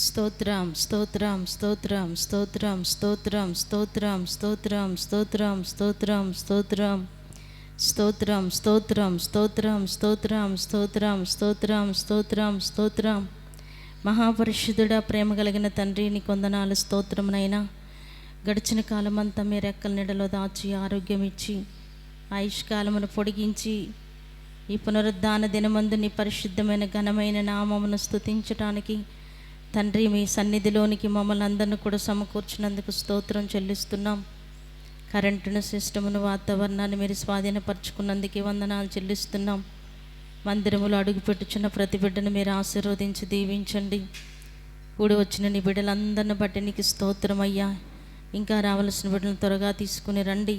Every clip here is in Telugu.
స్తోత్రం స్తోత్రం స్తోత్రం స్తోత్రం స్తోత్రం స్తోత్రం స్తోత్రం స్తోత్రం స్తోత్రం స్తోత్రం స్తోత్రం స్తోత్రం స్తోత్రం స్తోత్రం స్తోత్రం స్తోత్రం స్తోత్రం స్తోత్రం. మహాపరిశుద్ధుడా, ప్రేమ కలిగిన తండ్రి, నీ కొందనాలు స్తోత్రమునైనా. గడిచిన కాలమంతా మీ రెక్కల నీడలో దాచి ఆరోగ్యం ఇచ్చి ఆయుష్కాలమును పొడిగించి ఈ పునరుద్ధాన దినమందు నీ పరిశుద్ధమైన ఘనమైన నామమును స్తుతించటానికి తండ్రి మీ సన్నిధిలోనికి మమ్మల్ని అందరిని కూడా సమకూర్చినందుకు స్తోత్రం చెల్లిస్తున్నాం. కరెంటును, సిస్టమును, వాతావరణాన్ని మీరు స్వాధీనపరచుకున్నందుకు వందనాలు చెల్లిస్తున్నాం. మందిరములో అడుగుపెట్టుచున్న ప్రతి బిడ్డను మీరు ఆశీర్వదించి దీవించండి. కూడి వచ్చిన నీ బిడ్డలందరిని బట్టి నీకు స్తోత్రం అయ్యా. ఇంకా రావాల్సిన బిడ్డలను త్వరగా తీసుకుని రండి.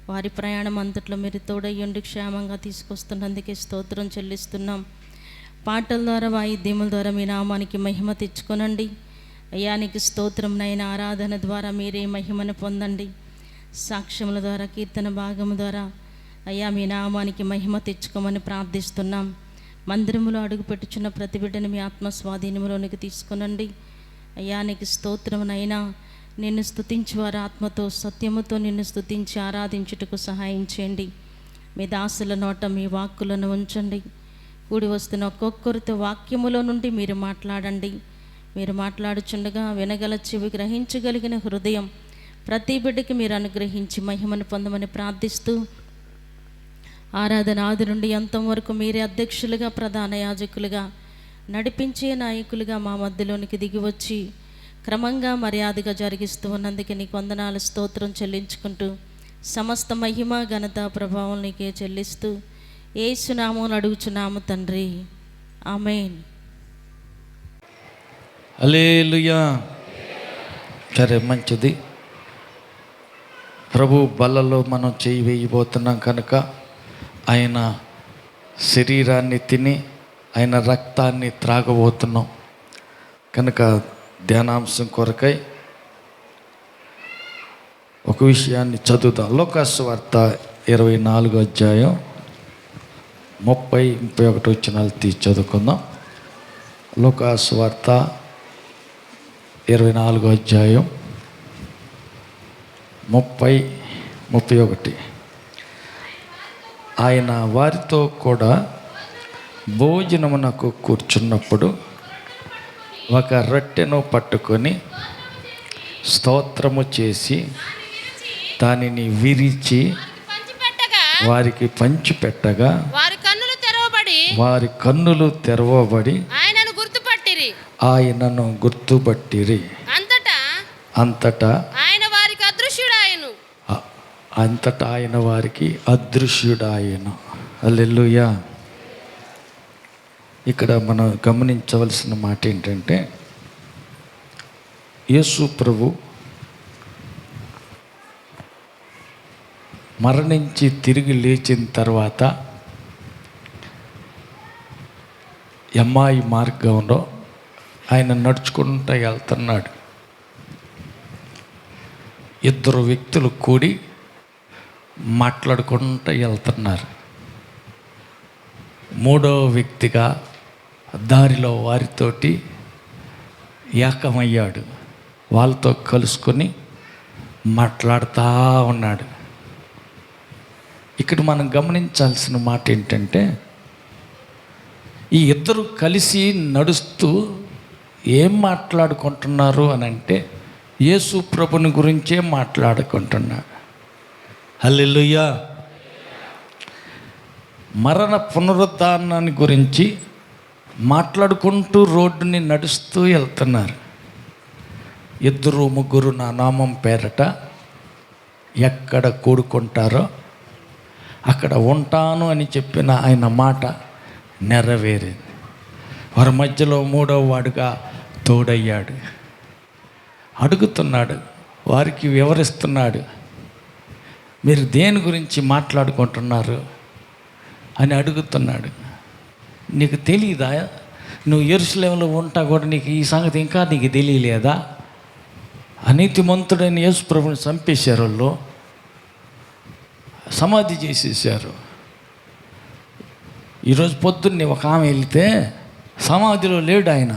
వారి ప్రయాణం అంతట్లో మీరు తోడయ్యుండి క్షేమంగా తీసుకొస్తున్నందుకే స్తోత్రం చెల్లిస్తున్నాం. పాటల ద్వారా, వాయిద్యముల ద్వారా మీ నామానికి మహిమ తెచ్చుకొనండి అయ్యా. నీకు స్తోత్రం నైనా. ఆరాధన ద్వారా మీరే మహిమను పొందండి. సాక్ష్యముల ద్వారా, కీర్తన భాగము ద్వారా అయ్యా మీ నామానికి మహిమ తెచ్చుకోమని ప్రార్థిస్తున్నాం. మందిరములో అడుగుపెట్టుచున్న ప్రతి బిడ్డను మీ ఆత్మ స్వాధీనములోనికి తీసుకొనండి అయ్యా. నీకు స్తోత్రమునైనా. నిన్ను స్తుతించి వారి ఆత్మతో సత్యముతో నిన్ను స్తుతించి ఆరాధించుటకు సహాయం చేయండి. మీ దాసుల నోట మీ వాక్కులను ఉంచండి. కూడి వస్తున్న ఒక్కొక్కరితో వాక్యములో నుండి మీరు మాట్లాడండి. మీరు మాట్లాడుచుండగా వినగల చెవి, గ్రహించగలిగిన హృదయం ప్రతి బిడ్డకి మీరు అనుగ్రహించి మహిమను పొందమని ప్రార్థిస్తూ, ఆరాధన ఆది నుండి అంతం వరకు మీరే అధ్యక్షులుగా, ప్రధాన యాజకులుగా, నడిపించే నాయకులుగా మా మధ్యలోనికి దిగి వచ్చి క్రమంగా మర్యాదగా జరిగిస్తూ ఉన్నందుకు నీకు వందనాలు స్తోత్రం చెల్లించుకుంటూ, సమస్త మహిమ ఘనత ప్రభావం నీకే చెల్లిస్తూ యేసునామమున అడుగుచున్నాము తండ్రి, ఆమేన్. హల్లెలూయా. సరే, మంచిది. ప్రభు బల్లలో మనం చేయి వేయబోతున్నాం కనుక ఆయన శరీరాన్ని తిని ఆయన రక్తాన్ని త్రాగబోతున్నాం కనుక ధ్యానాంశం కొరకై ఒక విషయాన్ని చదువుతాం. లోకాసు వార్త 24వ అధ్యాయం 30-31 వచనాలు తీసి చదువుకుందాం. లోకాసు వార్త 24వ అధ్యాయం 30-31. ఆయన వారితో కూడా భోజనమునకు కూర్చున్నప్పుడు ఒక రొట్టెను పట్టుకొని స్తోత్రము చేసి దానిని విరిచి వారికి పంచిపెట్టగా వారి కన్నులు తెరవబడి ఆయనను గుర్తుపట్టిరి. అంతటా ఆయన వారికి అదృశ్యుడాయను. హల్లెలూయా. ఇక్కడ మనం గమనించవలసిన మాట ఏంటంటే, యేసు ప్రభు మరణించి తిరిగి లేచిన తర్వాత ఎమ్మాయి మార్గంలో ఆయన నడుచుకుంటూ వెళ్తున్నాడు. ఇద్దరు వ్యక్తులు కూడి మాట్లాడుకుంటూ వెళ్తున్నారు. మూడవ వ్యక్తిగా దారిలో వారితోటి ఏకమయ్యాడు. వాళ్ళతో కలుసుకొని మాట్లాడుతూ ఉన్నాడు. ఇక్కడ మనం గమనించాల్సిన మాట ఏంటంటే, ఈ ఇద్దరు కలిసి నడుస్తూ ఏం మాట్లాడుకుంటున్నారు అని అంటే, యేసు ప్రభుని గురించే మాట్లాడుకుంటున్నారు. హల్లెలూయా. మరణ పునరుద్ధానాన్ని గురించి మాట్లాడుకుంటూ రోడ్డుని నడుస్తూ వెళ్తున్నారు. 2-3 నా నామం పేరట ఎక్కడ కూడుకుంటారో అక్కడ ఉంటాను అని చెప్పిన ఆయన మాట నెరవేరింది. వారి మధ్యలో 3వ వాడుగా తోడయ్యాడు. అడుగుతున్నాడు, వారికి వివరిస్తున్నాడు, మీరు దేని గురించి మాట్లాడుకుంటున్నారు అని అడుగుతున్నాడు. నీకు తెలియదా? నువ్వు యెరూషలేములో ఉంటా కూడా నీకు ఈ సంగతి ఇంకా నీకు తెలియలేదా? అనీతిమంతుడైన యేసు ప్రభుని చంపేశారు, వాళ్ళు సమాధి చేసేసారు. ఈరోజు పొద్దున్నే ఒక ఆమె వెళితే సమాధిలో లేడు ఆయన.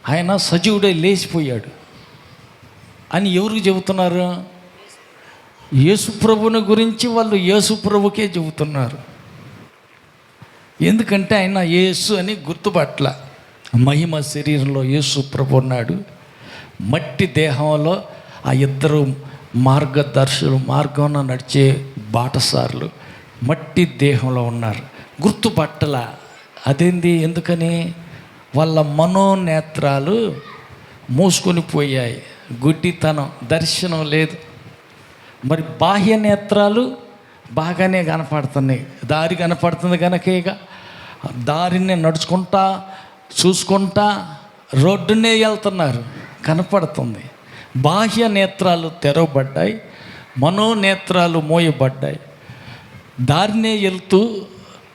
ఆయన సజీవుడై లేచిపోయాడు అని ఎవరికి చెబుతున్నారు? యేసుప్రభుని గురించి వాళ్ళు యేసుప్రభుకే చెబుతున్నారు. ఎందుకంటే ఆయన యేసు అని గుర్తుపట్ల. మహిమ శరీరంలో యేసుప్రభు ఉన్నాడు, మట్టి దేహంలో ఆ ఇద్దరు మార్గదర్శులు, మార్గంలో నడిచే బాటసారులు మట్టి దేహంలో ఉన్నారు, గుర్తుపట్టల. అదేంది? ఎందుకని? వాళ్ళ మనోనేత్రాలు మూసుకొని పోయాయి, గుడ్డితనం, దర్శనం లేదు. మరి బాహ్య నేత్రాలు బాగానే కనపడుతున్నాయి, దారి కనపడుతుంది కనుక ఇక దారిని నడుచుకుంటా చూసుకుంటా రోడ్డునే వెళ్తున్నారు, కనపడుతుంది. బాహ్య నేత్రాలు తెరవబడ్డాయి, మనోనేత్రాలు మోయబడ్డాయి. దారినే వెళ్తూ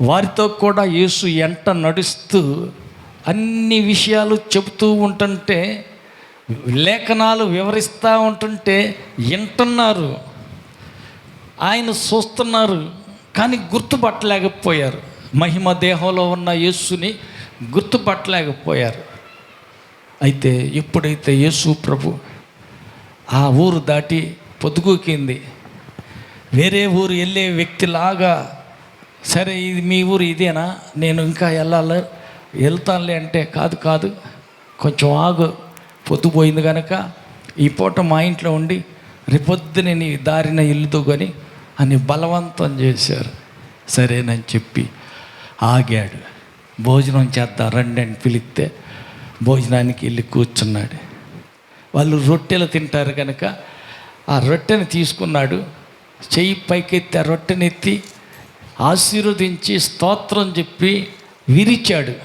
వారితో కూడా యేసు ఎంట నడుస్తూ అన్ని విషయాలు చెబుతూ ఉంటుంటే, లేఖనాలు వివరిస్తూ ఉంటుంటే వింటున్నారు, ఆయన చూస్తున్నారు, కానీ గుర్తుపట్టలేకపోయారు. మహిమ దేహంలో ఉన్న యేసుని గుర్తుపట్టలేకపోయారు. అయితే ఎప్పుడైతే యేసు ప్రభు ఆ ఊరు దాటి పొద్దుగూకింది, వేరే ఊరు వెళ్ళే వ్యక్తిలాగా, సరే ఇది మీ ఊరు ఇదేనా, నేను ఇంకా వెళ్తానులే అంటే, కాదు కొంచెం ఆగు, పొద్దుపోయింది కనుక ఈ పూట మా ఇంట్లో ఉండి రేపొద్దున నీ దారిన ఇల్లుదుకొని అని బలవంతం చేశారు. సరేనని చెప్పి ఆగాడు. భోజనం చేద్దాం రండి అని పిలిస్తే భోజనానికి వెళ్ళి కూర్చున్నాడు. వాళ్ళు రొట్టెలు తింటారు కనుక ఆ రొట్టెని తీసుకున్నాడు, చెయ్యి పైకెత్తి ఆ రొట్టెని ఎత్తి ఆశీర్వదించి స్తోత్రం చెప్పి విరిచాడు.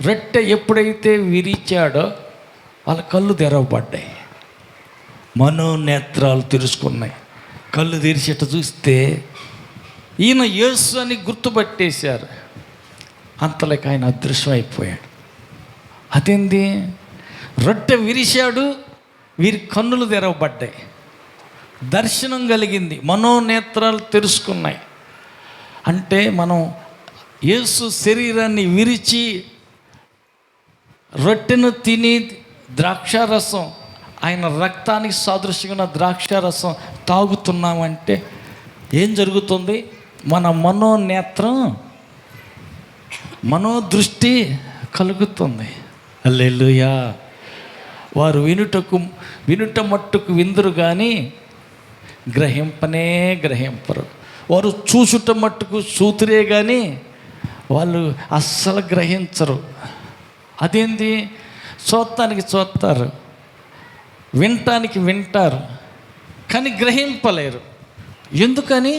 రొట్టె ఎప్పుడైతే విరిచాడో వాళ్ళ కళ్ళు తెరవబడ్డాయి, మనోనేత్రాలు తెరుచుకున్నాయి. కళ్ళు తెరిచేట చూస్తే ఈయన యేసు అని గుర్తుపట్టేశారు. అంతలోకి ఆయన అదృశ్యం అయిపోయాడు. అదేంది? రొట్టె విరిశాడు, వీరి కన్నులు తెరవబడ్డాయి, దర్శనం కలిగింది, మనోనేత్రాలు తెరుచుకున్నాయి. అంటే మనం యేసు శరీరాన్ని విరిచి రొట్టెను తిని ద్రాక్షారసం, ఆయన రక్తానికి సాదృశ్యంగా ద్రాక్షారసం తాగుతున్నామంటే ఏం జరుగుతుంది? మన మనోనేత్రం, మనోదృష్టి కలుగుతుంది. హల్లెలూయా. వారు వినుట మట్టుకు విందురు కానీ గ్రహింపరు. వారు చూసుట మట్టుకు చూతురే కానీ వాళ్ళు అస్సలు గ్రహించరు. అదేంది? చూడటానికి చూస్తారు, వినటానికి వింటారు, కానీ గ్రహింపలేరు. ఎందుకని?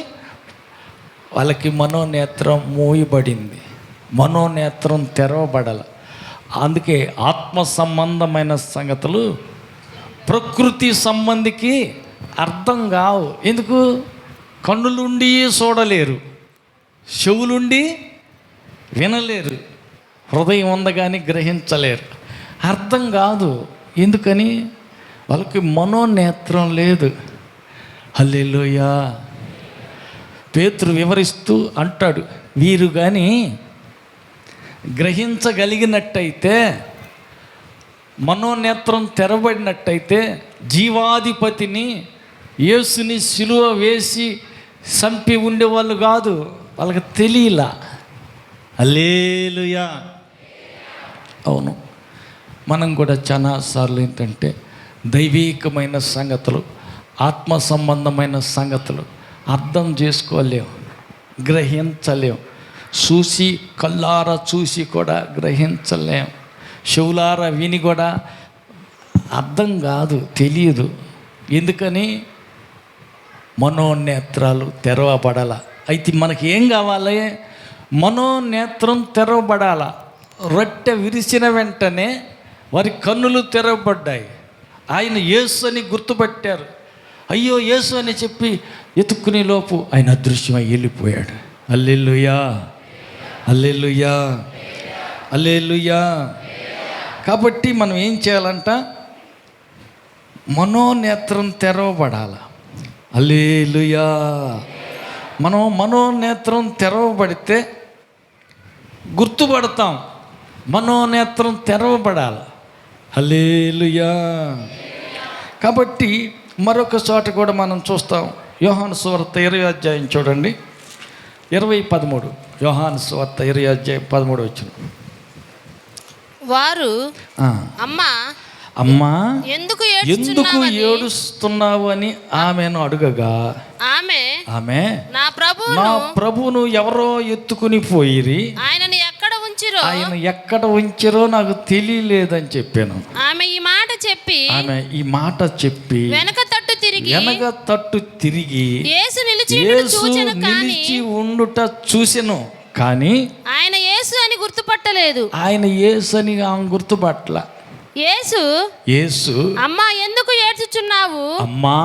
వాళ్ళకి మనోనేత్రం మూయబడింది, మనోనేత్రం తెరవబడాల. అందుకే ఆత్మ సంబంధమైన సంగతులు ప్రకృతి సంబంధికి అర్థం కావు. ఎందుకు? కన్నులుండి చూడలేరు, చెవులుండి వినలేరు, హృదయం ఉందగాని గ్రహించలేరు, అర్థం కాదు. ఎందుకని? వాళ్ళకి మనోనేత్రం లేదు. హల్లెలూయా. పేతురు వివరిస్తూ అంటాడు, వీరు కానీ గ్రహించగలిగినట్టయితే, మనోనేత్రం తెరబడినట్టయితే జీవాధిపతిని యేసుని సిలువ వేసి చంపి ఉండేవాళ్ళు కాదు. వాళ్ళకి తెలియలా. హల్లెలూయా. అవును, మనం కూడా చాలాసార్లు ఏంటంటే దైవీకమైన సంగతులు, ఆత్మ సంబంధమైన సంగతులు అర్థం చేసుకోలేం, గ్రహించలేం. చూసి, కళ్ళారా చూసి కూడా గ్రహించలేం, చెవులారా విని కూడా అర్థం కాదు, తెలియదు. ఎందుకని? మనోనేత్రాలు తెరవబడాల. అయితే మనకి ఏం కావాలి? మనోనేత్రం తెరవబడాల. రొట్టె విరిచిన వెంటనే వారి కన్నులు తెరవబడ్డాయి. ఆయన యేసు అని గుర్తుపట్టారు. అయ్యో యేసు అని చెప్పి ఎత్తుక్కునే లోపు ఆయన అదృశ్యమై వెళ్ళిపోయాడు. హల్లెలూయా, హల్లెలూయా, హల్లెలూయా. కాబట్టి మనం ఏం చేయాలంట? మనోనేత్రం తెరవబడాల. హల్లెలూయా. మనం మనోనేత్రం తెరవబడితే గుర్తుపడతాం. మనోనేత్రం తెరవబడాలి. హల్లెలూయా. కాబట్టి మరొక చోట కూడా మనం చూస్తాం. యోహాను సువార్త 20 అధ్యాయం చూడండి, 20:13. యోహాను సువార్త 20 అధ్యాయం 13 వచ్చిన వారు అమ్మా ఎందుకు ఏడుస్తున్నావు అని ఆమెను అడుగగా ఆమె నా ప్రభువును ఎవరో ఎత్తుకుని పోయిరి, ఆయన ఎక్కడ ఉంచిరో నాకు తెలియలేదని చెప్పాను. ఆమె ఈ మాట చెప్పి వెనక తట్టు తిరిగి యేసు నిలిచి ఉండుట చూసెను, కానీ ఆయన యేసు అని గుర్తుపట్టలేదు. ఆయన యేసు అని ఆమె గుర్తుపట్టల. యేసు అమ్మా ఎందుకు ఏడ్చుచున్నావు, అమ్మా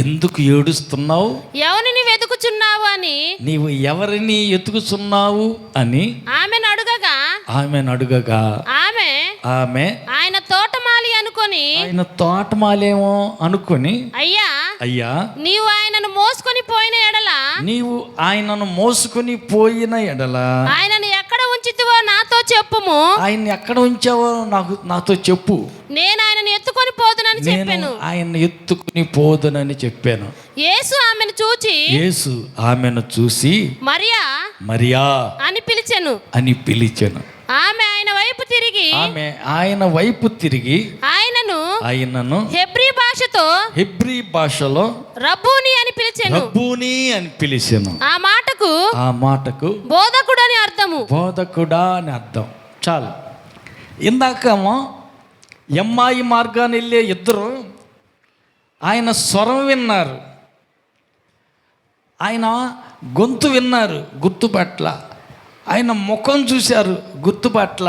ఎందుకు ఏడుస్తున్నావు, ఎవరిని వెతుకుచున్నావు అని, నీవు ఎవరిని ఎతుకుచున్నావు అని ఆమెను అడుగగా ఆమె ఆయన తోటమాలేమో అనుకొని అయ్యా నీవు ఆయనను మోసుకొని పోయిన ఎడల ఆయనను ఎక్కడ ఉంచితివో నాతో చెప్పుము, ఆయన ఎక్కడ ఉంచావో నాతో చెప్పు, నేను ఆయనను ఎత్తుకొని పోదునని చెప్పాను. యేసు ఆమెను చూచి మరియా అని పిలిచెను. ఆమె ఆయన వైపు తిరిగి ఆయనను హెబ్రీ భాషలో రబ్బూని అని పిలిచెను. ఆ మాటకు బోధకుడు అని అర్థం. చాలు. ఇందాకేమో ఎమ్మాయి మార్గాన్ని వెళ్ళే ఇద్దరు ఆయన స్వరం విన్నారు, ఆయన గొంతు విన్నారు, గుర్తుపట్ల. ఆయన ముఖం చూశారు, గుర్తుపట్ల.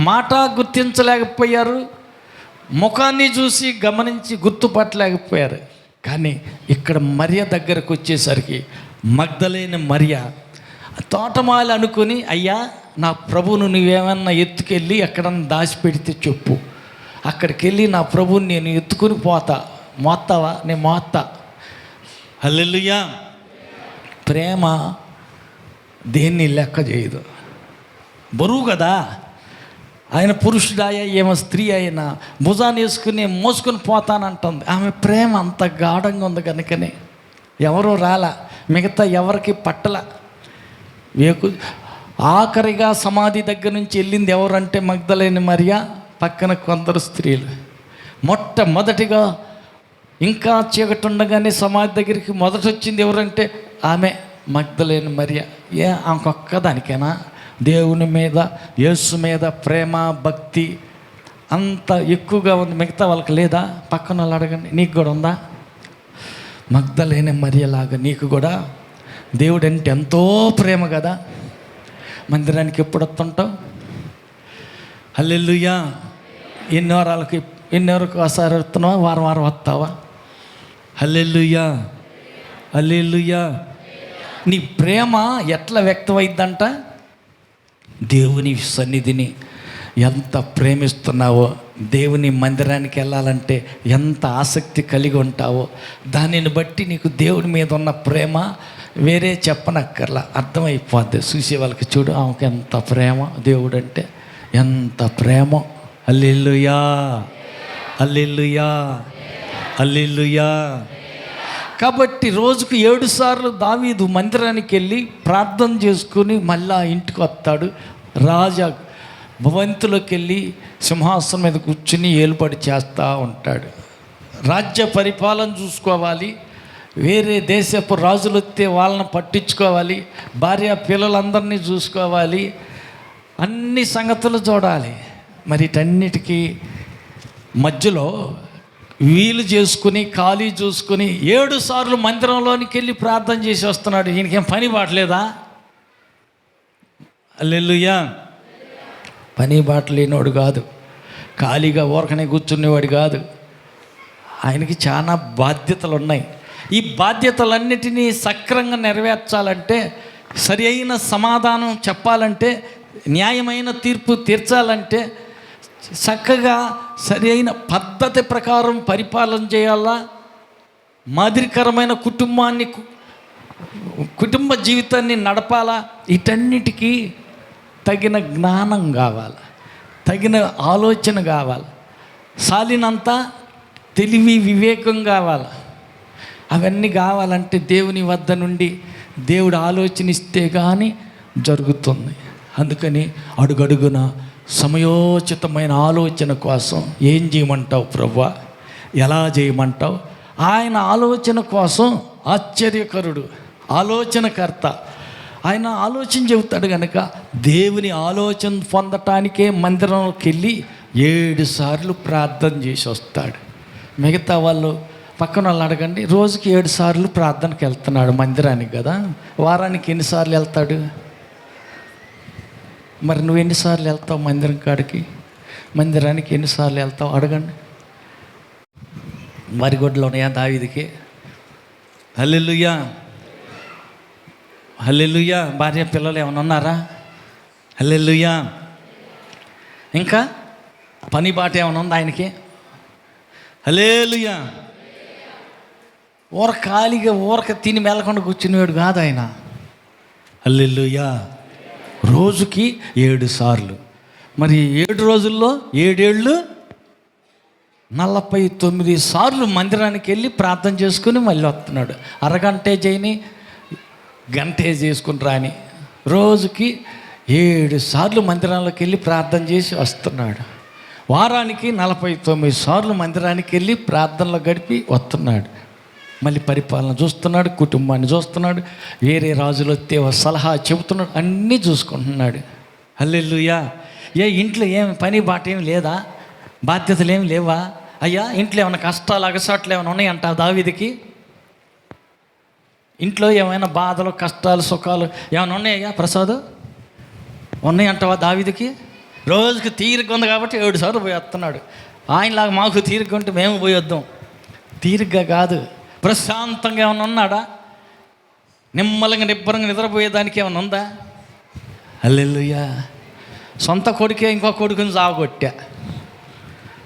మాట గుర్తించలేకపోయారు, ముఖాన్ని చూసి గమనించి గుర్తుపట్టలేకపోయారు. కానీ ఇక్కడ మరియ దగ్గరకు వచ్చేసరికి మగ్దలేని మరియ తోటమాలి అనుకుని, అయ్యా నా ప్రభువును నువ్వేమన్నా ఎత్తుకెళ్ళి ఎక్కడన్నా దాచిపెడితే చెప్పు, అక్కడికి వెళ్ళి నా ప్రభువుని నేను ఎత్తుకుని మోస్తావా? నేను మోస్తా. హల్లెలూయా. ప్రేమ దేన్ని లెక్క చేయదు, బరువు కదా. ఆయన పురుషుడాయ ఏమో స్త్రీ అయినా భుజాన్ని వేసుకుని మోసుకొని పోతానంటుంది. ఆమె ప్రేమ అంత గాఢంగా ఉంది కనుకనే ఎవరూ రాలా, మిగతా ఎవరికి పట్టల. ఆఖరిగా సమాధి దగ్గర నుంచి వెళ్ళింది ఎవరంటే మగ్దలేని మరియ, పక్కన కొందరు స్త్రీలు. మొట్టమొదటిగా ఇంకా చీకటి ఉండగానే సమాధి దగ్గరికి మొదట వచ్చింది ఎవరంటే ఆమె మగ్దలేని మరియ. ఆమెకు ఒక్కదానికేనా దేవుని మీద, యేసు మీద ప్రేమ భక్తి అంత ఎక్కువగా ఉంది? మిగతా వాళ్ళకి లేదా? పక్కన వాళ్ళు అడగండి, నీకు కూడా ఉందా? మగ్దలేని మరియలాగా నీకు కూడా దేవుడు అంటే ఎంతో ప్రేమ కదా. మందిరానికి ఎప్పుడు వస్తుంటావు? హల్లెలూయా. ఎన్ని వరకు ఒకసారి వస్తున్నావా? వారం వస్తావా? హల్లెలూయా. నీ ప్రేమ ఎట్లా వ్యక్తమైందంట? దేవుని సన్నిధిని ఎంత ప్రేమిస్తున్నావో, దేవుని మందిరానికి వెళ్ళాలంటే ఎంత ఆసక్తి కలిగి ఉంటావో, దానిని బట్టి నీకు దేవుడి మీద ఉన్న ప్రేమ వేరే చెప్పనక్కర్లా, అర్థమైపోద్ది. చూసే వాళ్ళకి చూడు, ఆమెకు ఎంత ప్రేమ దేవుడు అంటే, ఎంత ప్రేమ. హల్లెలూయా. కాబట్టి రోజుకు 7 సార్లు దావీదు మందిరానికి వెళ్ళి ప్రార్థన చేసుకుని మళ్ళా ఇంటికి వస్తాడు. రాజా భవంతిలోకి వెళ్ళి సింహాసనం మీద కూర్చుని ఏలుబడి చేస్తూ ఉంటాడు. రాజ్య పరిపాలన చూసుకోవాలి, వేరే దేశపు రాజులు వస్తే వాళ్ళని పట్టించుకోవాలి, భార్య పిల్లలందరినీ చూసుకోవాలి, అన్ని సంగతులు చూడాలి. మరి వీటన్నిటికీ మధ్యలో వీలు చేసుకుని ఖాళీ చూసుకుని 7 సార్లు మందిరంలోనికి వెళ్ళి ప్రార్థన చేసి వస్తున్నాడు. ఈయనకేం పని బాటలేదా? హల్లెలూయా. పని బాట లేనివాడు కాదు, ఖాళీగా ఊరకనే కూర్చునేవాడు కాదు. ఆయనకి చాలా బాధ్యతలు ఉన్నాయి. ఈ బాధ్యతలన్నిటినీ సక్రంగా నెరవేర్చాలంటే, సరి అయిన సమాధానం చెప్పాలంటే, న్యాయమైన తీర్పు తీర్చాలంటే, చక్కగా సరి అయిన పద్ధతి ప్రకారం పరిపాలన చేయాలా, మాదిరికరమైన కుటుంబ జీవితాన్ని నడపాలా, వీటన్నిటికీ తగిన జ్ఞానం కావాలి. తగిన ఆలోచన కావాలి, సాలినంత తెలివి వివేకం కావాలి. అవన్నీ కావాలంటే దేవుని వద్ద నుండి దేవుడు ఆలోచన ఇస్తే కానీ జరుగుతుంది. అందుకని అడుగడుగున సమయోచితమైన ఆలోచన కోసం ఏం చేయమంటావు ప్రభువా, ఎలా చేయమంటావు? ఆయన ఆలోచన కోసం ఆశ్చర్యకరుడు, ఆలోచనకర్త. ఆయన ఆలోచన చెబుతాడు కనుక దేవుని ఆలోచన పొందటానికే మందిరంలోకి వెళ్ళి 7 సార్లు ప్రార్థన చేసి వస్తాడు. మిగతా వాళ్ళు పక్కన వాళ్ళు అడగండి, రోజుకి 7 సార్లు ప్రార్థనకి వెళ్తున్నాడు మందిరానికి కదా, వారానికి ఎన్నిసార్లు వెళ్తాడు? మరి నువ్వు ఎన్నిసార్లు వెళ్తావు మందిరం కాడికి? మందిరానికి ఎన్నిసార్లు వెళ్తావు అడగండి. మరిగొడ్లు ఉన్నాయా దావీదుకి? హల్లెలూయా, హల్లెలూయా. భార్య పిల్లలు ఏమైనా ఉన్నారా? హల్లెలూయా. ఇంకా పని బాట ఏమైనా ఉందా ఆయనకి? హల్లెలూయా. ఖాళీగా తిని మెలకుండా కూర్చునేవాడు కాదు ఆయన. హల్లెలూయా. రోజుకి 7 సార్లు. మరి 7 రోజుల్లో 7 ఏళ్ళు 49 సార్లు మందిరానికి వెళ్ళి ప్రార్థన చేసుకుని మళ్ళీ వస్తున్నాడు. అరగంటే చేయని, గంటే చేసుకుని రాని, రోజుకి 7 సార్లు మందిరంలోకి వెళ్ళి ప్రార్థన చేసి వస్తున్నాడు. వారానికి 49 సార్లు మందిరానికి వెళ్ళి ప్రార్థనలో గడిపి వస్తున్నాడు. మళ్ళీ పరిపాలన చూస్తున్నాడు, కుటుంబాన్ని చూస్తున్నాడు, వేరే రాజులు వస్తే సలహా చెబుతున్నాడు, అన్నీ చూసుకుంటున్నాడు. హల్లెలూయా. ఇంట్లో ఏమి పని బాట ఏమి లేదా? బాధ్యతలు ఏమి లేవా? అయ్యా ఇంట్లో ఏమైనా కష్టాలు అగసాట్లు ఏమైనా ఉన్నాయంట దావీదుకి? ఇంట్లో ఏమైనా బాధలు కష్టాలు సుఖాలు ఏమైనా ఉన్నాయా ప్రసాద్? ఉన్నాయంటావా దావీదుకి? రోజుకి తీరిక ఉంది కాబట్టి 7 సార్లు పోయి వస్తున్నాడు. ఆయనలాగా మాకు తీరిక ఉంటే మేము పోయి వద్దాం. తీరిగ్గా కాదు, ప్రశాంతంగా ఏమైనా ఉన్నాడా? నిమ్మలంగా నిబ్బరంగా నిద్రపోయేదానికి ఏమైనా ఉందా? హల్లెలూయా. సొంత కొడుకే ఇంకొక కొడుకుని సావగొట్టా,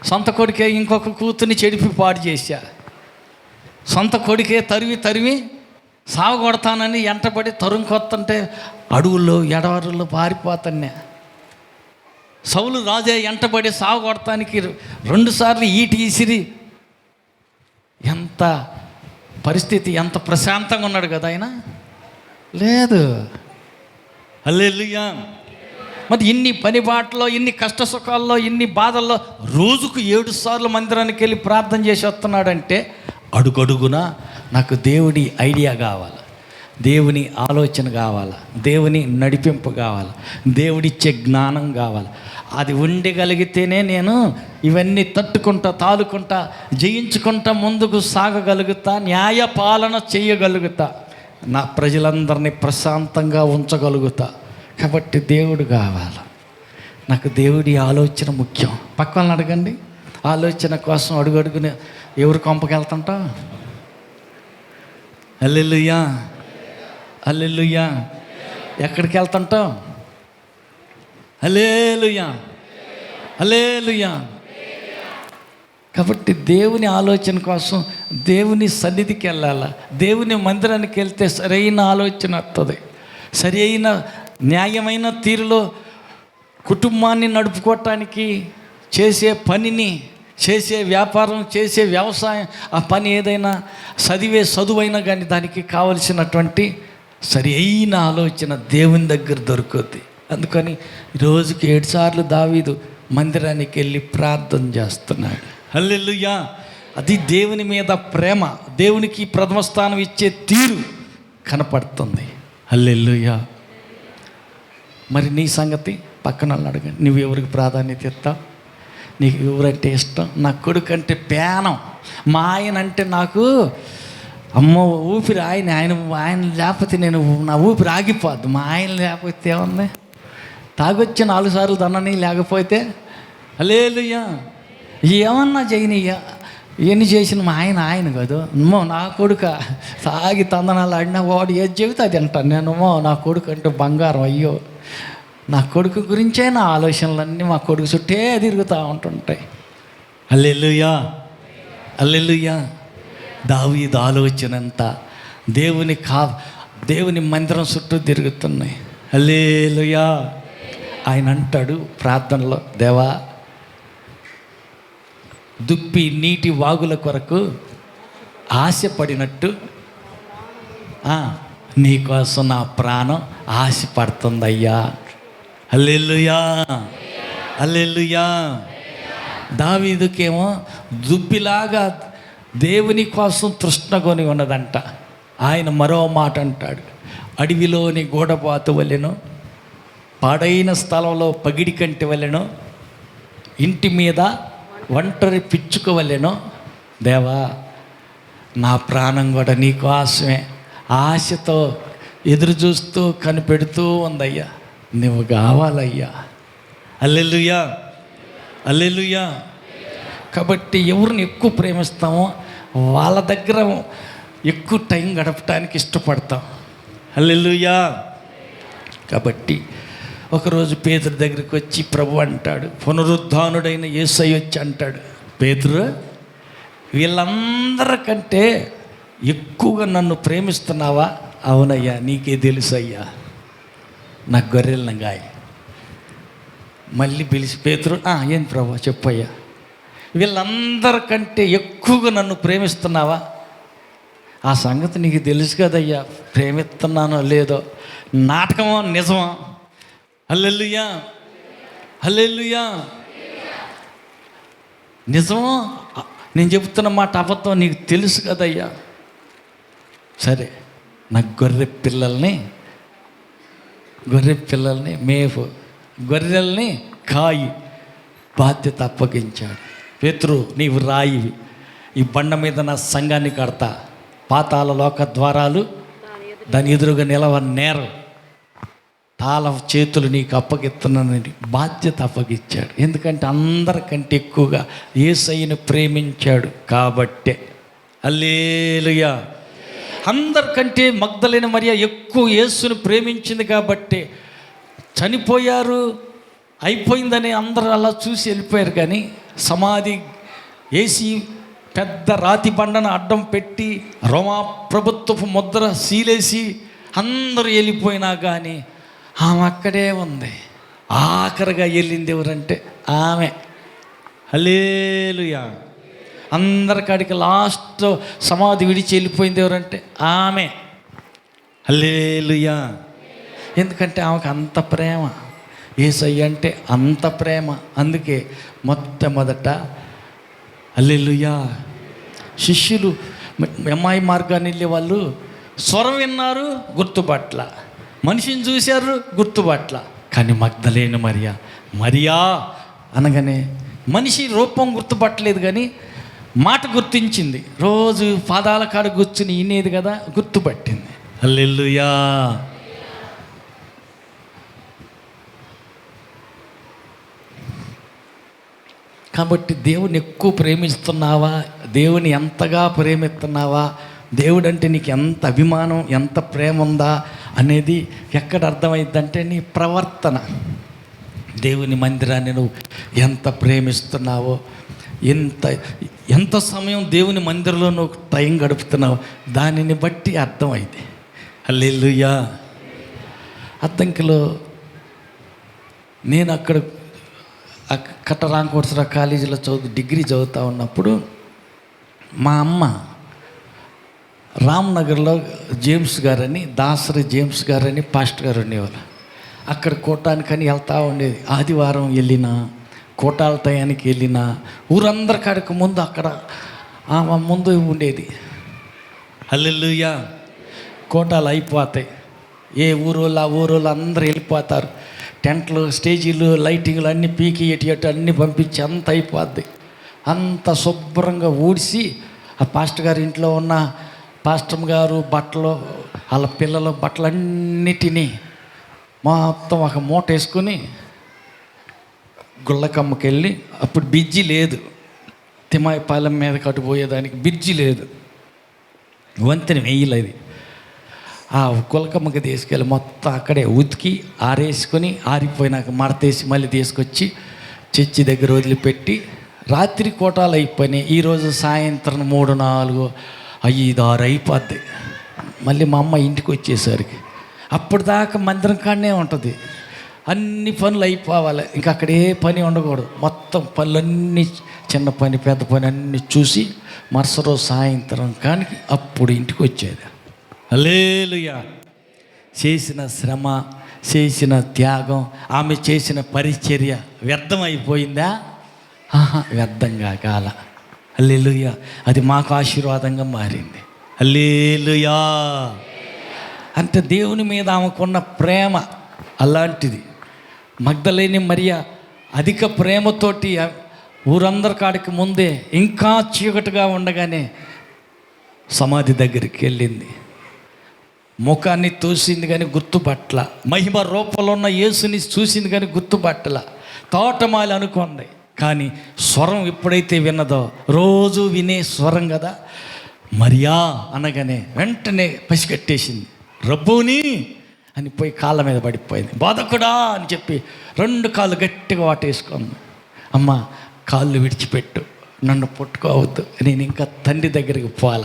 సొంత కొడుకే ఇంకొక కూతుర్ని చెడిపి పాడు చేశా, సొంత కొడుకే తరివి సావగొడతానని ఎంటబడి తరుముకొత్తంటే అడవుల్లో ఎడవరుల్లో పారిపోతానే. సౌలు రాజే ఎంటబడి సావగొడతానికి 2 సార్లు ఈటి ఇసిరి, ఎంత పరిస్థితి, ఎంత ప్రశాంతంగా ఉన్నాడు కదా ఆయన? లేదు. హల్లెలూయా. మరి ఇన్ని పని బాటలో, ఇన్ని కష్ట సుఖాల్లో, ఇన్ని బాధల్లో రోజుకు 7 సార్లు మందిరానికి వెళ్ళి ప్రార్థన చేసి వస్తున్నాడంటే అడుగడుగున నాకు దేవుడి ఐడియా కావాలి, దేవుని ఆలోచన కావాలి, దేవుని నడిపింపు కావాలి, దేవుడిచ్చే జ్ఞానం కావాలి. అది ఉండగలిగితేనే నేను ఇవన్నీ తట్టుకుంటా, తాలుకుంటా, జయించుకుంటా ముందుకు సాగగలుగుతా, న్యాయ పాలన చేయగలుగుతా, నా ప్రజలందరినీ ప్రశాంతంగా ఉంచగలుగుతా. కాబట్టి దేవుడు కావాలి. నాకు దేవుడి ఆలోచన ముఖ్యం. పక్కన అడగండి, ఆలోచన కోసం అడుగడుగున ఎవరు కొంపకెళ్తుంటావు? హల్లెలూయా, హల్లెలూయా. ఎక్కడికి వెళ్తుంటావు? హల్లెలూయా, హల్లెలూయా. కాబట్టి దేవుని ఆలోచన కోసం దేవుని సన్నిధికి వెళ్ళాలా, దేవుని మందిరానికి వెళ్తే సరైన ఆలోచన వస్తుంది. సరి అయిన న్యాయమైన తీరులో కుటుంబాన్ని నడుపుకోవటానికి చేసే పనిని, చేసే వ్యాపారం, చేసే వ్యవసాయం, ఆ పని ఏదైనా, చదువైనా కానీ దానికి కావలసినటువంటి సరి అయిన ఆలోచన దేవుని దగ్గర దొరుకుద్ది. అందుకని రోజుకి 7 సార్లు దావీదు మందిరానికి వెళ్ళి ప్రార్థన చేస్తున్నాడు. హల్లెలూయా. అది దేవుని మీద ప్రేమ, దేవునికి ప్రథమ స్థానం ఇచ్చే తీరు కనపడుతుంది. హల్లెలూయా. మరి నీ సంగతి పక్కన అడగండి, నువ్వు ఎవరికి ప్రాధాన్యత ఇస్తావు? నీకు ఎవరంటే ఇష్టం? నా కొడుకు అంటే పేనం, మా ఆయన అంటే నాకు అమ్మో ఊపిరి. ఆయన లేకపోతే నా ఊపిరి ఆగిపోద్ది. మా ఆయన లేకపోతే ఏముంది? తాగొచ్చి 4 సార్లు తనని లేకపోతే హల్లెలూయా. ఏమన్నా చేయనియ్యా, ఎన్ని చేసిన మా ఆయన కాదు. అమ్మో నా కొడుక తాగి తందనాలు ఆడినా వాడు ఏది చెబితే అది అంటాను నేను. నా కొడుకు అంటే బంగారం. అయ్యో నా కొడుకు గురించే నా ఆలోచనలన్నీ మా కొడుకు చుట్టే తిరుగుతూ ఉంటుంటాయి. హల్లెలూయా, హల్లెలూయా. దావీదు ఆలోచన అంతా దేవుని మందిరం చుట్టూ తిరుగుతున్నాయి. హల్లెలూయా. ఆయన అంటాడు ప్రార్థనలో, దేవా దుప్పి నీటి వాగుల కొరకు ఆశపడినట్టు నీకోసం నా ప్రాణం ఆశపడుతుందయ్యా. హల్లెలూయా, హల్లెలూయా. దావీదుకేమో దుబ్బిలాగా దేవుని కోసం తృష్ణకొని ఉన్నదంట. ఆయన మరో మాట అంటాడు, అడవిలోని గూడబాతు వలెను, పాడైన స్థలంలో పగిడి కంటి వలెను, ఇంటి మీద ఒంటరి పిచ్చుక వలెను, దేవా నా ప్రాణం కూడా నీకోసమే ఆశతో ఎదురు చూస్తూ కనిపెడుతూ ఉందయ్యా, నువ్వు కావాలయ్యా. హల్లెలూయా, హల్లెలూయా. కాబట్టి ఎవరిని ఎక్కువ ప్రేమిస్తామో వాళ్ళ దగ్గర ఎక్కువ టైం గడపడానికి ఇష్టపడతాం. హల్లెలూయా. కాబట్టి ఒకరోజు పేతురు దగ్గరికి వచ్చి ప్రభు అంటాడు, పునరుద్ధానుడైన యేసయ్య వచ్చి అంటాడు, పేతురు వీళ్ళందరికంటే ఎక్కువగా నన్ను ప్రేమిస్తున్నావా? అవునయ్యా, నీకే తెలుసు అయ్యా, నాకు గొర్రెలను గాయ. మళ్ళీ పిలిచి పేతురు, ఏం ప్రభు చెప్పయ్యా, వీళ్ళందరికంటే ఎక్కువగా నన్ను ప్రేమిస్తున్నావా? ఆ సంగతి నీకు తెలుసు కదయ్యా, ప్రేమిస్తున్నానో లేదో, నాటకమో నిజమా? హల్లెలూయా, హల్లెలూయా. నిజమో నేను చెబుతున్న మాట అబద్ధం నీకు తెలుసు కదయ్యా. సరే, నా గొర్రె పిల్లల్ని మేపు, గొర్రెల్ని కాయి బాధ్యత అప్పగించాడు. పేతురు నీవు రాయివి, ఈ బండ మీద నా సంఘాన్ని కడతా, పాతాళ లోక ద్వారాలు దాని ఎదురుగా నిలవ నేరం, తాళ చేతులు నీకు అప్పగిస్తున్నానని బాధ్యత అప్పగించాడు. ఎందుకంటే అందరికంటే ఎక్కువగా యేసయ్యను ప్రేమించాడు కాబట్టే. హల్లెలూయా. అందరికంటే మగ్దలేని మరియ ఎక్కువ యేసుని ప్రేమించింది కాబట్టే చనిపోయారు, అయిపోయిందని అందరూ అలా చూసి వెళ్ళిపోయారు. కానీ సమాధి వేసి పెద్ద రాతి బండను అడ్డం పెట్టి రోమా ప్రభుత్వపు ముద్ర సీలేసి అందరూ వెళ్ళిపోయినా కానీ ఆమె అక్కడే ఉంది. ఆఖరిగా వెళ్ళింది ఎవరంటే ఆమె. హల్లెలూయా. అందరికాడికి లాస్ట్ సమాధి విడిచి వెళ్ళిపోయింది ఎవరంటే ఆమె. హల్లెలూయా. ఎందుకంటే ఆమెకు అంత ప్రేమ, యేసయ్య అంటే అంత ప్రేమ. అందుకే మొట్టమొదట హల్లెలూయా శిష్యులు ఎమ్మాయి మార్గాన్ని వెళ్ళే వాళ్ళు స్వరం విన్నారు, గుర్తుపట్ల, మనిషిని చూశారు, గుర్తుపట్ల. కానీ మగ్దలేని మరియా అనగానే మనిషి రూపం గుర్తుపట్టలేదు కానీ మాట గుర్తించింది. రోజు పాదాల కాడ కూర్చుని వినేది కదా, గుర్తుపట్టింది. హల్లెలూయా. కాబట్టి దేవుని ఎక్కువ ప్రేమిస్తున్నావా, దేవుని ఎంతగా ప్రేమిస్తున్నావా, దేవుడు అంటే నీకు ఎంత అభిమానం, ఎంత ప్రేమ ఉందా అనేది ఎక్కడ అర్థమైందంటే నీ ప్రవర్తన. దేవుని మందిరాన్ని నువ్వు ఎంత ప్రేమిస్తున్నావో, ఎంత సమయం దేవుని మందిరంలో నువ్వు టైం గడుపుతున్నావు, దానిని బట్టి అర్థమైంది. హల్లెలూయా. అద్దంకిలో నేను అక్కడ కట్టరాంకోట్సరా కాలేజీలో డిగ్రీ చదువుతూ ఉన్నప్పుడు మా అమ్మ రామ్నగర్లో జేమ్స్ గారని, దాసరి జేమ్స్ గారని పాస్టర్ గారు ఉండేవాళ్ళు. అక్కడ కూటానికని వెళ్తూ ఉండేది. ఆదివారం వెళ్ళినా, కోటాల టయానికి వెళ్ళినా, ఊరందరి కాడికి ముందు అక్కడ ఆమె ముందు ఉండేది. హల్లెలూయా. కోటాలు అయిపోతాయి, ఏ ఊరోళ్ళు ఆ ఊరోళ్ళు అందరూ వెళ్ళిపోతారు. టెంట్లు, స్టేజీలు, లైటింగ్లు అన్నీ పీకి ఎటు అన్నీ పంపించి అంత అయిపోద్ది. అంత శుభ్రంగా ఊడ్చి ఆ పాస్టర్ గారి ఇంట్లో ఉన్న పాస్టర్ గారు బట్టలు, వాళ్ళ పిల్లల బట్టలన్నిటినీ మొత్తం ఒక మూట వేసుకొని గుళ్ళకమ్మకి వెళ్ళి, అప్పుడు బిజ్జి లేదు, తిమాయిపాలెం మీద కట్టుపోయేదానికి బిజ్జి లేదు, వంతెన వేయలేదు. ఆ గుళ్ళకమ్మకి తీసుకెళ్ళి మొత్తం అక్కడే ఉతికి ఆరేసుకొని, ఆరిపోయినాక మడతేసి మళ్ళీ తీసుకొచ్చి చర్చి దగ్గర వదిలిపెట్టి, రాత్రి కోటాలు అయిపోయినాయి. ఈరోజు సాయంత్రం 3, 4, 5, 6 అయిపోద్ది. మళ్ళీ మా అమ్మ ఇంటికి వచ్చేసరికి అప్పుడు దాకా మందిరం కాడనే ఉంటుంది. అన్ని పనులు అయిపోవాలి, ఇంకా అక్కడ ఏ పని ఉండకూడదు. మొత్తం పనులన్నీ, చిన్న పని పెద్ద పని అన్నీ చూసి మరుసటి రోజు సాయంత్రం కానీ అప్పుడు ఇంటికి వచ్చేది. హల్లెలూయా. చేసిన శ్రమ, చేసిన త్యాగం, ఆమె చేసిన పరిచర్య వ్యర్థం అయిపోయిందా? వ్యర్థంగా కాల. హల్లెలూయా. అది మాకు ఆశీర్వాదంగా మారింది. హల్లెలూయా. అంటే దేవుని మీద ఆమెకున్న ప్రేమ అలాంటిది. మగ్దలేని మరియ అధిక ప్రేమతోటి ఊరందరి కాడికి ముందే ఇంకా చీకటిగా ఉండగానే సమాధి దగ్గరికి వెళ్ళింది. ముఖాన్ని తోసింది కానీ గుర్తుపట్ల, మహిమ రూపంలో ఉన్న యేసుని చూసింది కానీ గుర్తుపట్టల. తోటమాలి అనుకోండి, కానీ స్వరం ఎప్పుడైతే విన్నదో, రోజు వినే స్వరం కదా, మరియా అనగానే వెంటనే పసిగట్టేసింది. రబ్బూని అని పోయి కాళ్ళ మీద పడిపోయింది. బోధకుడా అని చెప్పి 2 కాళ్ళు గట్టిగా వాటేసుకుంది. అమ్మ, కాళ్ళు విడిచిపెట్టు, నన్ను పుట్టుకోవద్దు, నేను ఇంకా తండ్రి దగ్గరికి పోవాల.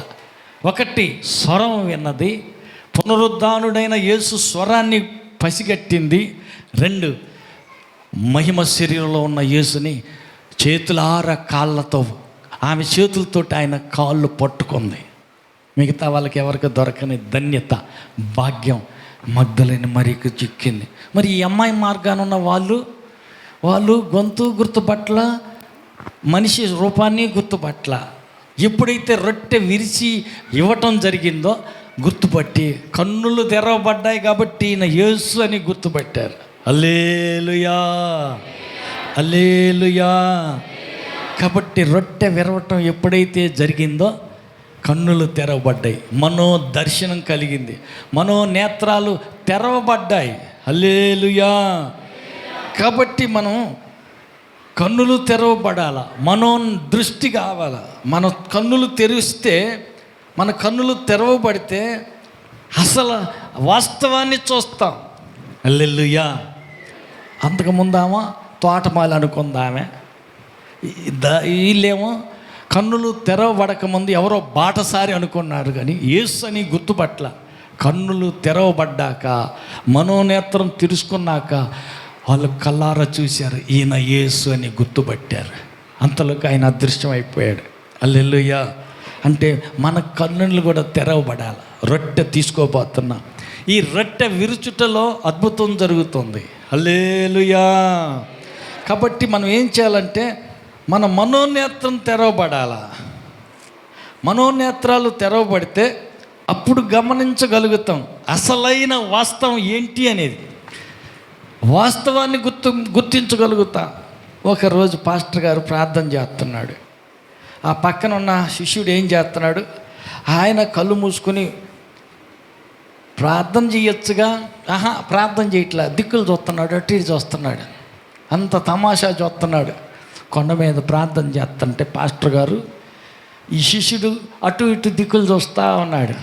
1 స్వరం విన్నది, పునరుద్ధానుడైన యేసు స్వరాన్ని పసిగట్టింది. 2 మహిమ శరీరంలో ఉన్న యేసుని చేతులార కాళ్ళతో, ఆమె చేతులతో ఆయన కాళ్ళు పట్టుకుంది. మిగతా వాళ్ళకి ఎవరికి దొరకని ధన్యత, భాగ్యం మగ్దలేని మరికి చిక్కింది. మరి ఈ అమ్మాయి మార్గాన ఉన్న వాళ్ళు గొంతు గుర్తుపట్ల, మనిషి రూపాన్ని గుర్తుపట్ల. ఎప్పుడైతే రొట్టె విరిచి ఇవ్వటం జరిగిందో గుర్తుపట్టి కన్నులు తెరవబడ్డాయి కాబట్టి ఈయన యేసు అని గుర్తుపట్టారు. హల్లెలూయా, హల్లెలూయా. కాబట్టి రొట్టె విరవటం ఎప్పుడైతే జరిగిందో కన్నులు తెరవబడ్డాయి, మనోదర్శనం కలిగింది, మనోనేత్రాలు తెరవబడ్డాయి. హల్లెలూయా. కాబట్టి మనం కన్నులు తెరవబడాల, మనో దృష్టి కావాల. మన కన్నులు తెరిస్తే, మన కన్నులు తెరవబడితే అసలు వాస్తవాన్ని చూస్తాం. హల్లెలూయా. అంతకుముందు ఆమె తోటమాలి అనుకుందామె, వీళ్ళేమో కన్నులు తెరవబడకముందు ఎవరో బాటసారి అనుకున్నారు, కానీ యేసు అని గుర్తుపట్ల. కన్నులు తెరవబడ్డాక, మనోనేత్రం తెరుచుకున్నాక వాళ్ళు కల్లారా చూశారు, ఈయన యేసు అని గుర్తుపట్టారు. అంతలోకి ఆయన అదృశ్యం అయిపోయాడు. హల్లెలూయా. అంటే మన కన్నులు కూడా తెరవబడాలి. రొట్టె తీసుకోబోతున్నా, ఈ రొట్టె విరుచుటలో అద్భుతం జరుగుతుంది. హల్లెలూయా. కాబట్టి మనం ఏం చేయాలంటే మన మనోనేత్రం తెరవబడాలా. మనోనేత్రాలు తెరవబడితే అప్పుడు గమనించగలుగుతాం అసలైన వాస్తవం ఏంటి అనేది. వాస్తవాన్ని గుర్తించగలుగుతా. ఒకరోజు పాస్టర్ గారు ప్రార్థన చేస్తున్నాడు. ఆ పక్కన ఉన్న శిష్యుడు ఏం చేస్తున్నాడు, ఆయన కళ్ళు మూసుకొని ప్రార్థన చేయొచ్చుగా, ప్రార్థన చేయట్లా, దిక్కులు చూస్తున్నాడు, అటు ఇటు చూస్తున్నాడు, అంత తమాషా చూస్తున్నాడు. కొండ మీద ప్రార్థన చేస్తుంటే పాస్టర్ గారు, ఈ శిష్యుడు అటు ఇటు దిక్కులు చూస్తూ ఉన్నాడు.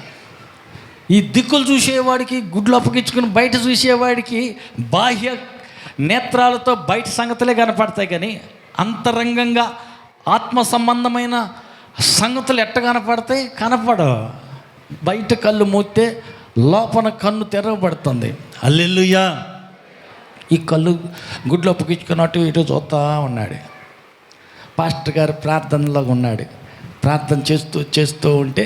ఈ దిక్కులు చూసేవాడికి, గుడ్లు అప్పగించుకుని బయట చూసేవాడికి బాహ్య నేత్రాలతో బయట సంగతులే కనపడతాయి, కానీ అంతరంగంగా ఆత్మ సంబంధమైన సంగతులు ఎట్ట కనపడతాయి? కనపడవు. బయట కళ్ళు మూస్తే లోపల కన్ను తెరవబడుతుంది. హల్లెలూయా. ఈ కళ్ళు గుడ్లు అప్పగించుకుని అటు ఇటు చూస్తూ ఉన్నాడు. పాస్టర్ గారు ప్రార్థనలో ఉన్నాడు. ప్రార్థన చేస్తూ ఉంటే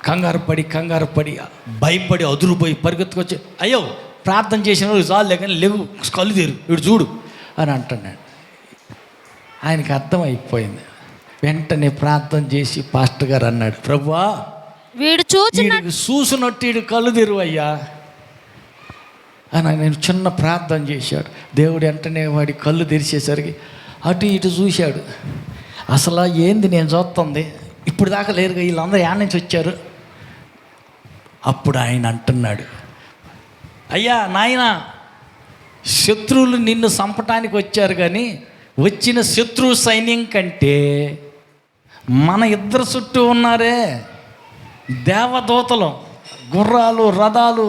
కంగారు పడి భయపడి అదురుపోయి పరిగెత్తుకొచ్చి, అయ్యో ప్రార్థన చేసిన వాళ్ళు చాలు కానీ లేవు, కళ్ళు తెరు, ఇటు చూడు అని అంటున్నాడు. ఆయనకి అర్థమైపోయింది. వెంటనే ప్రార్థన చేసి పాస్టర్ గారు అన్నాడు, ప్రభువా వీడు చూసినట్టు వీడు కళ్ళు తెరువు అయ్యా అని నేను చిన్న ప్రార్థన చేశాడు. దేవుడు వెంటనే వాడి కళ్ళు తెరిచేసరికి అటు ఇటు చూశాడు. అసలు ఏంది నేను చూస్తుంది, ఇప్పుడు దాకా లేరుగా, వీళ్ళందరూ యాడ్ నుంచి వచ్చారు. అప్పుడు ఆయన అంటున్నాడు, అయ్యా నాయన, శత్రువులు నిన్ను చంపటానికి వచ్చారు, కానీ వచ్చిన శత్రు సైన్యం కంటే మన ఇద్దరు చుట్టూ ఉన్నారే దేవదూతలు, గుర్రాలు, రథాలు,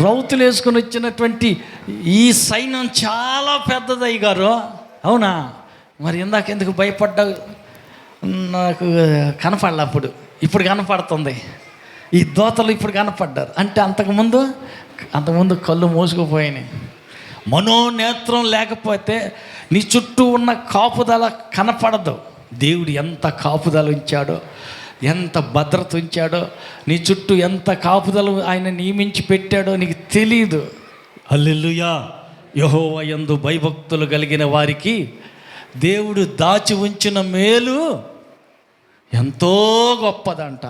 రౌతులు వేసుకొని వచ్చినటువంటి ఈ సైన్యం చాలా పెద్దది గారు. అవునా? మరి ఇందాక ఎందుకు భయపడ్డావు? నాకు కనపడలే, ఇప్పుడు కనపడుతుంది. ఈ దోతలు ఇప్పుడు కనపడ్డారు అంటే అంతకుముందు అంతకుముందు కళ్ళు మూసుకుపోయినాయి. మనోనేత్రం లేకపోతే నీ చుట్టూ ఉన్న కాపుదల కనపడదు. దేవుడు ఎంత కాపుదల ఉంచాడో, ఎంత భద్రత ఉంచాడో, నీ చుట్టూ ఎంత కాపుదల ఆయన నియమించి పెట్టాడో నీకు తెలీదు. హల్లెలూయా. యెహోవా యందు భయభక్తులు కలిగిన వారికి దేవుడు దాచి ఉంచిన మేలు ఎంతో గొప్పదంట.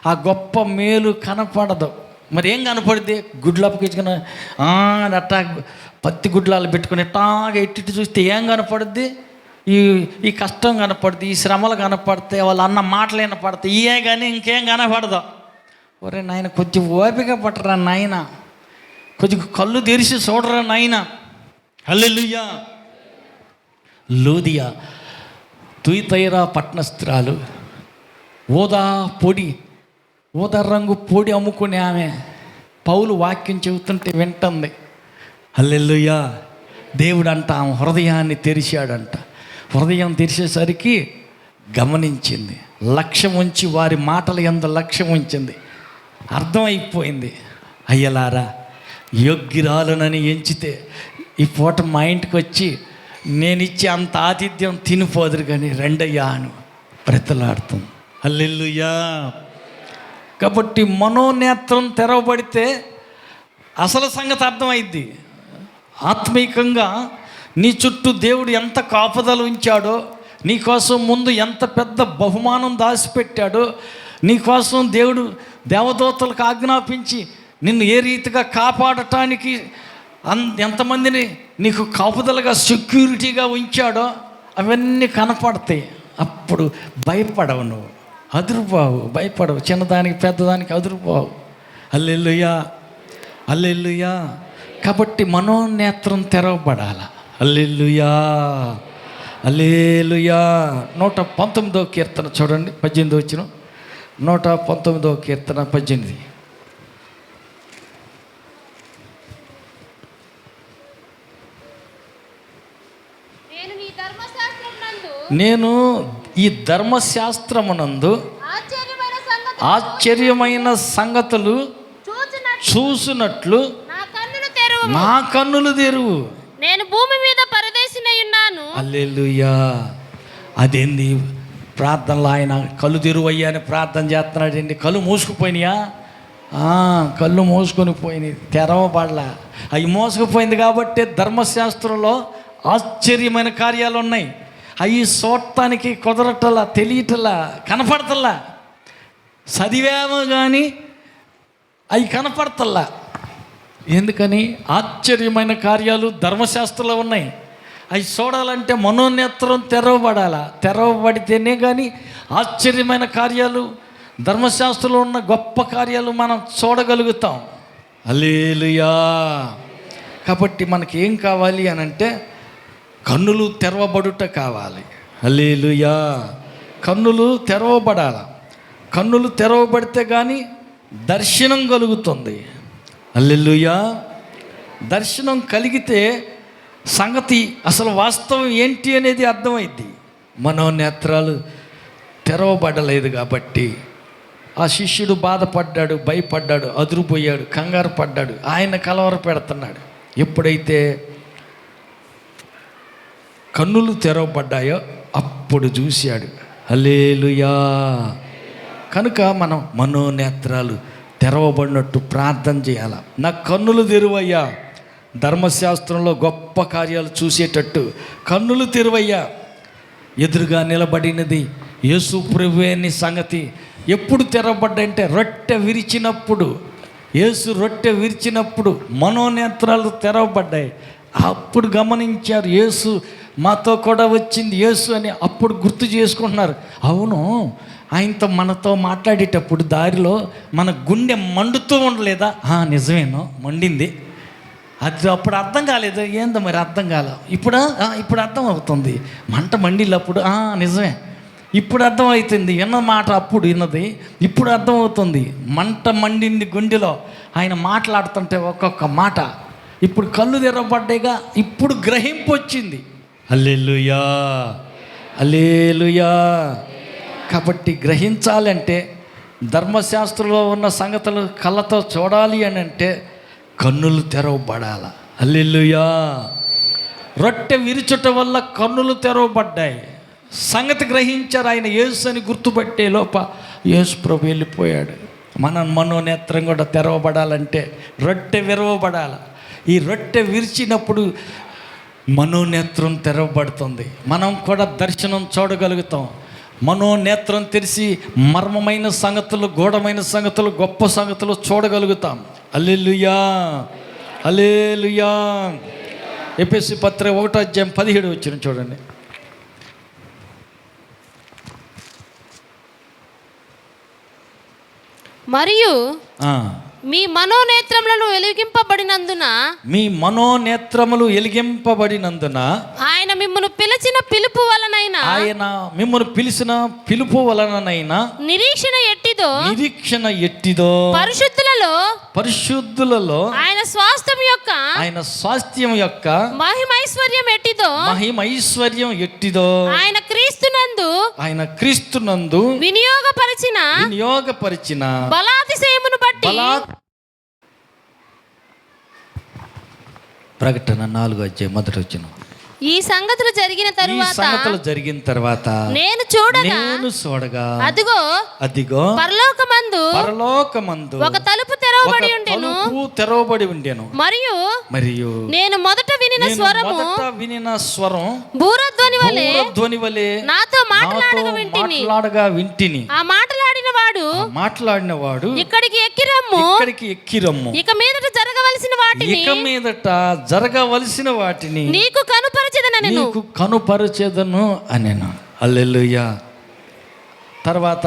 ఆ గొప్ప మేలు కనపడదు. మరి ఏం కనపడితే గుడ్లు అప్పగించుకుని అట్టా పత్తి గుడ్లాలు పెట్టుకుని ఎట్టాగా ఎట్టి చూస్తే ఏం కనపడుద్ది? ఈ కష్టం కనపడుద్ది, ఈ శ్రమలు కనపడితే, వాళ్ళు అన్న మాటలు వినపడతాయి. ఇయే కానీ ఇంకేం కనపడదు. ఒరే నాయన, కొంచెం ఓపిక పట్టరా నాయన, కొంచెం కళ్ళు తెరిచి చూడరా నాయన. హల్లెలూయా. లూదియా తుయితైరా పట్టణస్త్రాలు, ఊదా రంగు పొడి అమ్ముకునే ఆమె పౌలు వాక్యం చెబుతుంటే వింటుంది. హల్లెలూయా. దేవుడు అంట ఆమె హృదయాన్ని తెరిచాడంట. హృదయం తెరిచేసరికి గమనించింది, లక్ష్యం ఉంచి వారి మాటల యందు లక్ష్యం ఉంచింది. అర్థమైపోయింది, అయ్యలారా యోగ్యురాలునని ఎంచితే ఈ పూట మా ఇంటికి వచ్చి నేనిచ్చే అంత ఆతిథ్యం తినిపోదురు కానీ రెండయ్యా అని బ్రతలాడుతుంది. హల్లెలూయా. కాబట్టి మనోనేత్రం తెరవబడితే అసలు సంగతి అర్థమైద్ది. ఆత్మీకంగా నీ చుట్టూ దేవుడు ఎంత కాపుదల ఉంచాడో, నీకోసం ముందు ఎంత పెద్ద బహుమానం దాచిపెట్టాడో, నీకోసం దేవుడు దేవదూతలకు ఆజ్ఞాపించి నిన్ను ఏ రీతిగా కాపాడటానికి ఎంతమందిని నీకు కాపుదలుగా సెక్యూరిటీగా ఉంచాడో అవన్నీ కనపడతాయి. అప్పుడు భయపడవు, నువ్వు అదురుపోవు, భయపడవు. చిన్నదానికి పెద్దదానికి అదురుపోవు. హల్లెలూయా. హల్లెలూయా. కాబట్టి మనోనేత్రం తెరవబడాల. హల్లెలూయా. హల్లెలూయా. 119వ కీర్తన చూడండి, 18 వచ్చిన 119వ కీర్తన 18. నేను ఈ ధర్మశాస్త్రమునందు ఆశ్చర్యమైన సంగతులు చూసినట్లు నా కన్నులు తెరువు. నేను భూమి మీద పరదేశినై ఉన్నాను. హల్లెలూయా. అదేంది ప్రార్థనలో ఆయన కళ్ళు తెరువయ్యా అని ప్రార్థన చేస్తున్నాడండి. కళ్ళు మూసుకుపోయినాయా? కళ్ళు మూసుకొని పోయినాయి, తెరవబడలా. అవి మోసుకుపోయింది కాబట్టి ధర్మశాస్త్రంలో ఆశ్చర్యమైన కార్యాలు ఉన్నాయి. అవి చూడటానికి కుదరటలా, తెలియటలా, కనపడతల్లా. చదివేమో కానీ అవి కనపడతల్లా. ఎందుకని? ఆశ్చర్యమైన కార్యాలు ధర్మశాస్త్రంలో ఉన్నాయి. అవి చూడాలంటే మనోనేత్రం తెరవబడాలా. తెరవబడితేనే కానీ ఆశ్చర్యమైన కార్యాలు, ధర్మశాస్త్రంలో ఉన్న గొప్ప కార్యాలు మనం చూడగలుగుతాం. హల్లెలూయా. కాబట్టి మనకి ఏం కావాలి అని అంటే కన్నులు తెరవబడుట కావాలి. హల్లెలూయా. కన్నులు తెరవబడాల. కన్నులు తెరవబడితే కానీ దర్శనం కలుగుతుంది. హల్లెలూయా. దర్శనం కలిగితే సంగతి అసలు వాస్తవం ఏంటి అనేది అర్థమైంది. మనోనేత్రాలు తెరవబడలేదు కాబట్టి ఆ శిష్యుడు బాధపడ్డాడు, భయపడ్డాడు, అదురుపోయాడు, కంగారు పడ్డాడు, ఆయన కలవర పెడుతున్నాడు. ఎప్పుడైతే కన్నులు తెరవబడ్డాయో అప్పుడు చూశాడు. హల్లెలూయా. కనుక మనం మనోనేత్రాలు తెరవబడినట్టు ప్రార్థన చేయాలి. నా కన్నులు తెరువయ్యా, ధర్మశాస్త్రంలో గొప్ప కార్యాలు చూసేటట్టు కన్నులు తెరువయ్యా. ఎదురుగా నిలబడినది యేసు ప్రభువే అని సంగతి ఎప్పుడు తెరవబడ్డంటే రొట్టె విరిచినప్పుడు. యేసు రొట్టె విరిచినప్పుడు మనోనేత్రాలు తెరవబడ్డాయి. అప్పుడు గమనించారు, యేసు మాతో కూడా వచ్చింది యేసు అని అప్పుడు గుర్తు చేసుకుంటున్నారు. అవును, ఆయనతో మనతో మాట్లాడేటప్పుడు దారిలో మన గుండె మండుతూ ఉండలేదా? నిజమేనో మండింది. అది అప్పుడు అర్థం కాలేదు. ఏందో మరి అర్థం కాల. ఇప్పుడు అర్థం అవుతుంది. మంట మండినప్పుడు నిజమే, ఇప్పుడు అర్థం అవుతుంది. విన్న మాట అప్పుడు విన్నది ఇప్పుడు అర్థం అవుతుంది. మంట మండింది గుండెలో. ఆయన మాట్లాడుతుంటే ఒక్కొక్క మాట ఇప్పుడు కళ్ళు తెరవబడ్డాయిగా, ఇప్పుడు గ్రహింపు వచ్చింది. హల్లెలూయా. హల్లెలూయా. కాబట్టి గ్రహించాలంటే, ధర్మశాస్త్రంలో ఉన్న సంగతులు కళ్ళతో చూడాలి అని అంటే కన్నులు తెరవబడాల. హల్లెలూయా. రొట్టె విరుచుట వల్ల కన్నులు తెరవబడ్డాయి. సంగతి గ్రహించారు. ఆయన యేసు అని గుర్తుపట్టే లోప యేసు ప్రభు వెళ్ళిపోయాడు. మన మనోనేత్రం కూడా తెరవబడాలంటే రొట్టె విరవబడాలి. ఈ రొట్టె విరిచినప్పుడు మనోనేత్రం తెరవబడుతుంది. మనం కూడా దర్శనం చూడగలుగుతాం. మనోనేత్రం తెరిచి మర్మమైన సంగతులు, గూఢమైన సంగతులు, గొప్ప సంగతులు చూడగలుగుతాం. హల్లెలూయా, హల్లెలూయా. ఎఫెసీ పత్రిక 1:17 చూడండి. మరియు మీ మనోనేత్రములను వెలిగింపబడినందున, మీ మనోనేత్రములు వెలిగింపబడినందున ఆయన మిమ్మును పిలిచిన పిలుపు వలనైనా, ఆయన మిమ్మును పిలిచిన పిలుపు వలనైనా నిరీక్షణ ఎట్టిదో పరిశుద్ధులలో ఆయన స్వాస్థ్యం యొక్క మహిమైశ్వర్యం ఎట్టిదో ఆయన క్రీస్తునందు వినియోగపరిచిన బలాతిశయమును బట్టి. ప్రకటన 4:1. ఈ సంగతులు జరిగిన తరువాత నేను చూడగా అదిగో పరలోకమందు ఒక తలుపు తెరవబడి ఉండెను. మరియు నేను మొదట వినిన స్వరం బూరధ్వని వలె నాతో మాట్లాడగా వింటిని. ఆ మాట్లాడిన వాడు ఇక్కడికి ఎక్కిరమ్ము, ఇక మీదట జరగవలసిన వాటిని నీకు కనుపరచెదను అనెను. హల్లెలూయా. తర్వాత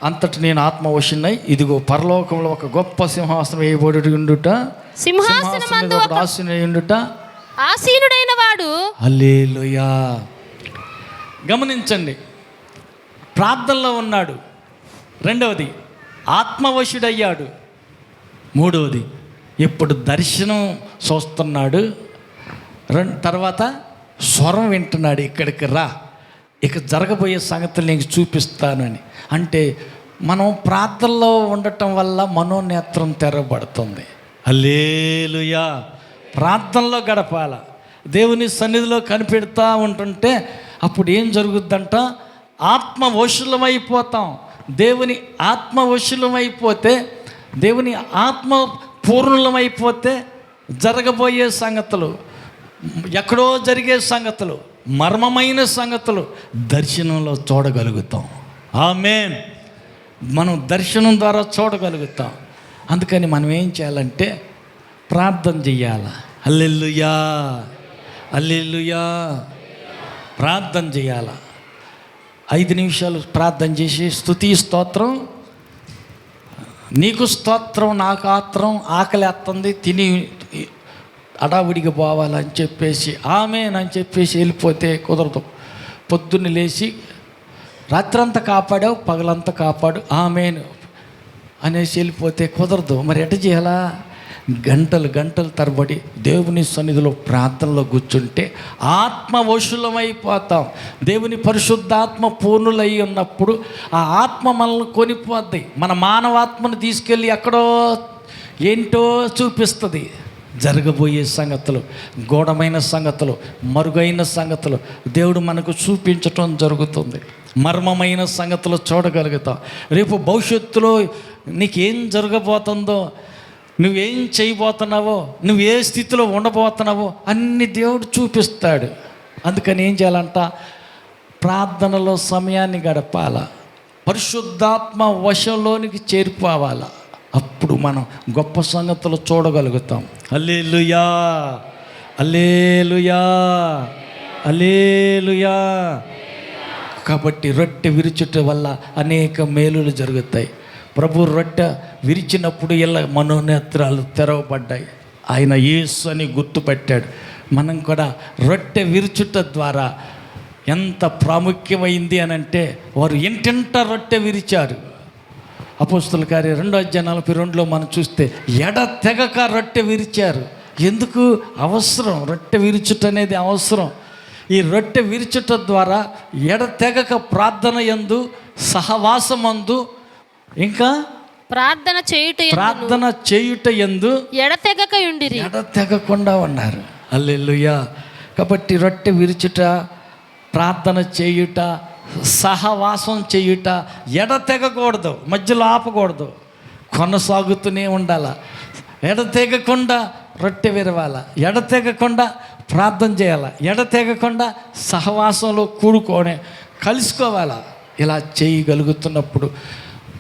అంతటి నేను ఆత్మవశున్నై, ఇదిగో పరలోకంలో ఒక గొప్ప సింహాసనం వేయబడి ఉండుట, ఆసీనుడైన వాడు. హల్లెలూయా. గమనించండి, ప్రార్థనలో ఉన్నాడు. రెండవది ఆత్మవశుడయ్యాడు. మూడవది ఇప్పుడు దర్శనం చూస్తున్నాడు. తర్వాత స్వరం వింటున్నాడు, ఇక్కడికి రా, ఇక జరగబోయే సంగతులు నీకు చూపిస్తానని. అంటే మనం ప్రార్థనలో ఉండటం వల్ల మనోనేత్రం తెరవబడుతుంది. హల్లెలూయా. ప్రార్థనలో గడపాల, దేవుని సన్నిధిలో కనిపెడతా ఉంటుంటే అప్పుడు ఏం జరుగుద్దంట? ఆత్మవశులమైపోతాం. దేవుని ఆత్మవశులమైపోతే, దేవుని ఆత్మ పూర్ణులమైపోతే జరగబోయే సంగతులు, ఎక్కడో జరిగే సంగతులు, మర్మమైన సంగతులు దర్శనంలో చూడగలుగుతాం. ఆమేన్. మనం దర్శనం ద్వారా చూడగలుగుతాం. అందుకని మనం ఏం చేయాలంటే ప్రార్థన చెయ్యాలి. హల్లెలూయా, హల్లెలూయా. ప్రార్థన చేయాల. 5 నిమిషాలు ప్రార్థన చేసి స్తుతి స్తోత్రం, నీకు స్తోత్రం, నాకు ఆత్రం, ఆకలేస్తుంది, తిని అడావుడికి పోవాలని చెప్పేసి ఆమేన్ అని చెప్పేసి వెళ్ళిపోతే కుదరదు. పొద్దున్న లేచి రాత్రంతా కాపాడావు, పగలంతా కాపాడు, ఆమేన్ అనేసి వెళ్ళిపోతే కుదరదు. మరి ఎట చేయాలా? గంటలు తరబడి దేవుని సన్నిధిలో ప్రార్థనలో కూర్చుంటే ఆత్మవశులమైపోతాం. దేవుని పరిశుద్ధాత్మ పూర్ణులై ఉన్నప్పుడు ఆ ఆత్మ మనల్ని కొనిపోద్ది. మన మానవాత్మను తీసుకెళ్ళి ఎక్కడో ఏంటో చూపిస్తుంది. జరగబోయే సంగతులు, గూఢమైన సంగతులు, మరుగైన సంగతులు దేవుడు మనకు చూపించటం జరుగుతుంది. మర్మమైన సంగతులు చూడగలుగుతాం. రేపు భవిష్యత్తులో నీకేం జరగబోతుందో, నువ్వేం చేయబోతున్నావో, నువ్వు ఏ స్థితిలో ఉండబోతున్నావో అన్ని దేవుడు చూపిస్తాడు. అందుకని ఏం చేయాలంట? ప్రార్థనలో సమయాన్ని గడపాల, పరిశుద్ధాత్మ వశంలోనికి చేరిపోవాల. అప్పుడు మనం గొప్ప సంగతులు చూడగలుగుతాం. హల్లెలూయా, హల్లెలూయా, హల్లెలూయా. కాబట్టి రొట్టె విరుచుట వల్ల అనేక మేలులు జరుగుతాయి. ప్రభు రొట్టె విరిచినప్పుడు ఇలా మనోనేత్రాలు తెరవబడ్డాయి. ఆయన యేసు అని గుర్తుపెట్టాడు. మనం కూడా రొట్టె విరుచుట ద్వారా ఎంత ప్రాముఖ్యమైంది అని అంటే, వారు ఇంటింట రొట్టె విరిచారు. అపోస్తుల కార్యం 2:42 మనం చూస్తే ఎడతెగక రొట్టె విరిచారు. ఎందుకు? అవసరం. రొట్టె విరుచుట అనేది అవసరం. ఈ రొట్టె విరుచుట ద్వారా ఎడతెగక ప్రార్థన యందు, సహవాసమందు, ఇంకా ప్రార్థన చేయుట యందు ఎడతెగకుండా ఉన్నారు. హల్లెలూయా. కాబట్టి రొట్టె విరుచుట, ప్రార్థన చేయుట, సహవాసం చేయుట ఎడతెగకూడదు, మధ్యలో ఆపకూడదు, కొనసాగుతూనే ఉండాల. ఎడతెగకుండా రొట్టె విరవాల, ఎడతెగకుండా ప్రార్థన చేయాల, ఎడతెగకుండా సహవాసంలో కలుసుకోవాలా. ఇలా చేయగలుగుతున్నప్పుడు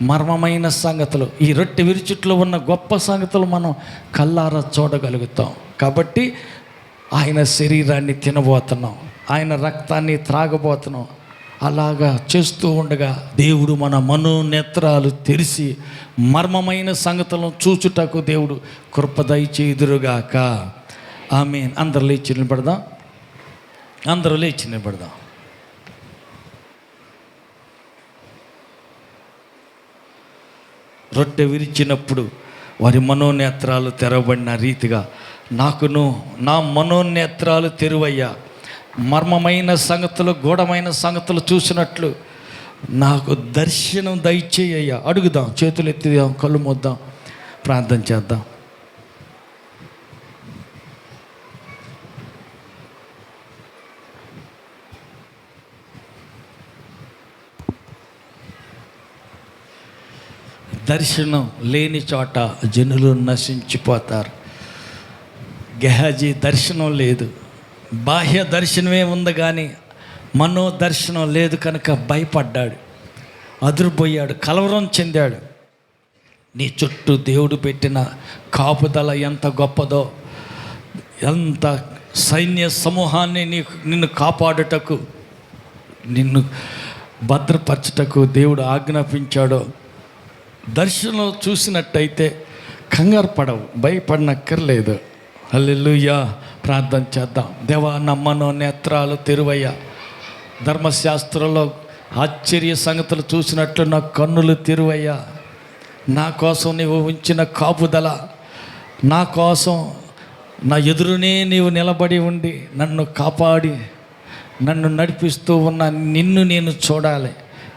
మర్మమైన సంగతులు, ఈ రొట్టె విరుచుట్లో ఉన్న గొప్ప సంగతులు మనం కళ్ళారా చూడగలుగుతాం. కాబట్టి ఆయన శరీరాన్ని తినబోతున్నాం, ఆయన రక్తాన్ని త్రాగబోతున్నాం. అలాగా చేస్తూ ఉండగా దేవుడు మన మనోనేత్రాలు తెరిచి మర్మమైన సంగతులను చూచుటకు దేవుడు కృప దయచేయుదురుగాక. ఆమేన్. అందరూ లేచి నిలబడదాం. రొట్టె విరిచినప్పుడు వారి మనోనేత్రాలు తెరవబడిన రీతిగా నాకును నా మనోనేత్రాలు తెరువయ్యా, మర్మమైన సంగతులు, గూఢమైన సంగతులు చూసినట్లు నాకు దర్శనం దయచేయ్యా. అడుగుదాం, చేతులు ఎత్తిదాం, కళ్ళు మూద్దాం, ప్రార్థన చేద్దాం. దర్శనం లేని చోట జనులు నశించిపోతారు. గెహాజీ దర్శనం లేదు, బాహ్య దర్శనమే ఉంది కానీ మనోదర్శనం లేదు కనుక భయపడ్డాడు, అదిరిపోయాడు, కలవరం చెందాడు. నీ చుట్టూ దేవుడు పెట్టిన కాపుదల ఎంత గొప్పదో, ఎంత సైన్య సమూహాన్ని నిన్ను కాపాడుటకు, నిన్ను భద్రపరచుటకు దేవుడు ఆజ్ఞాపించాడో. దర్శనం చూసినట్టయితే కంగారు పడవు, భయపడనక్కర్లేదు. హల్లెలూయా. ప్రార్థన చేద్దాం. దేవా, నా మనోనేత్రాలు తెరువయ్యా, ధర్మశాస్త్రంలో ఆశ్చర్య సంగతులు చూసినట్లు నా కన్నులు తెరువయ్యా. నా కోసం నీవు ఉంచిన కాపుదల, నా కోసం నా ఎదురునే నీవు నిలబడి ఉండి నన్ను కాపాడి నన్ను నడిపిస్తూ ఉన్న నిన్ను నేను చూడాలి.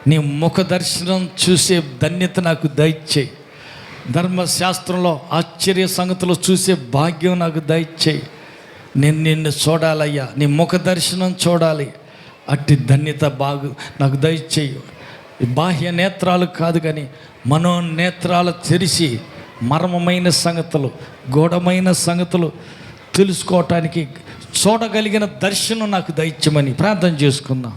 నీ ముఖ దర్శనం చూసే ధన్యత నాకు దయచేయి. ధర్మశాస్త్రంలో ఆశ్చర్య సంగతులు చూసే భాగ్యం నాకు దయచేయి. నేను నిన్ను చూడాలయ్యా, నీ ముఖ దర్శనం చూడాలి. అట్టి ధన్యత నాకు దయచేయి. బాహ్య నేత్రాలు కాదు కానీ మనోనేత్రాలు తెరిచి మర్మమైన సంగతులు, గూఢమైన సంగతులు తెలుసుకోవటానికి చూడగలిగిన దర్శనం నాకు దయచేయమని ప్రార్థన చేసుకుందాం.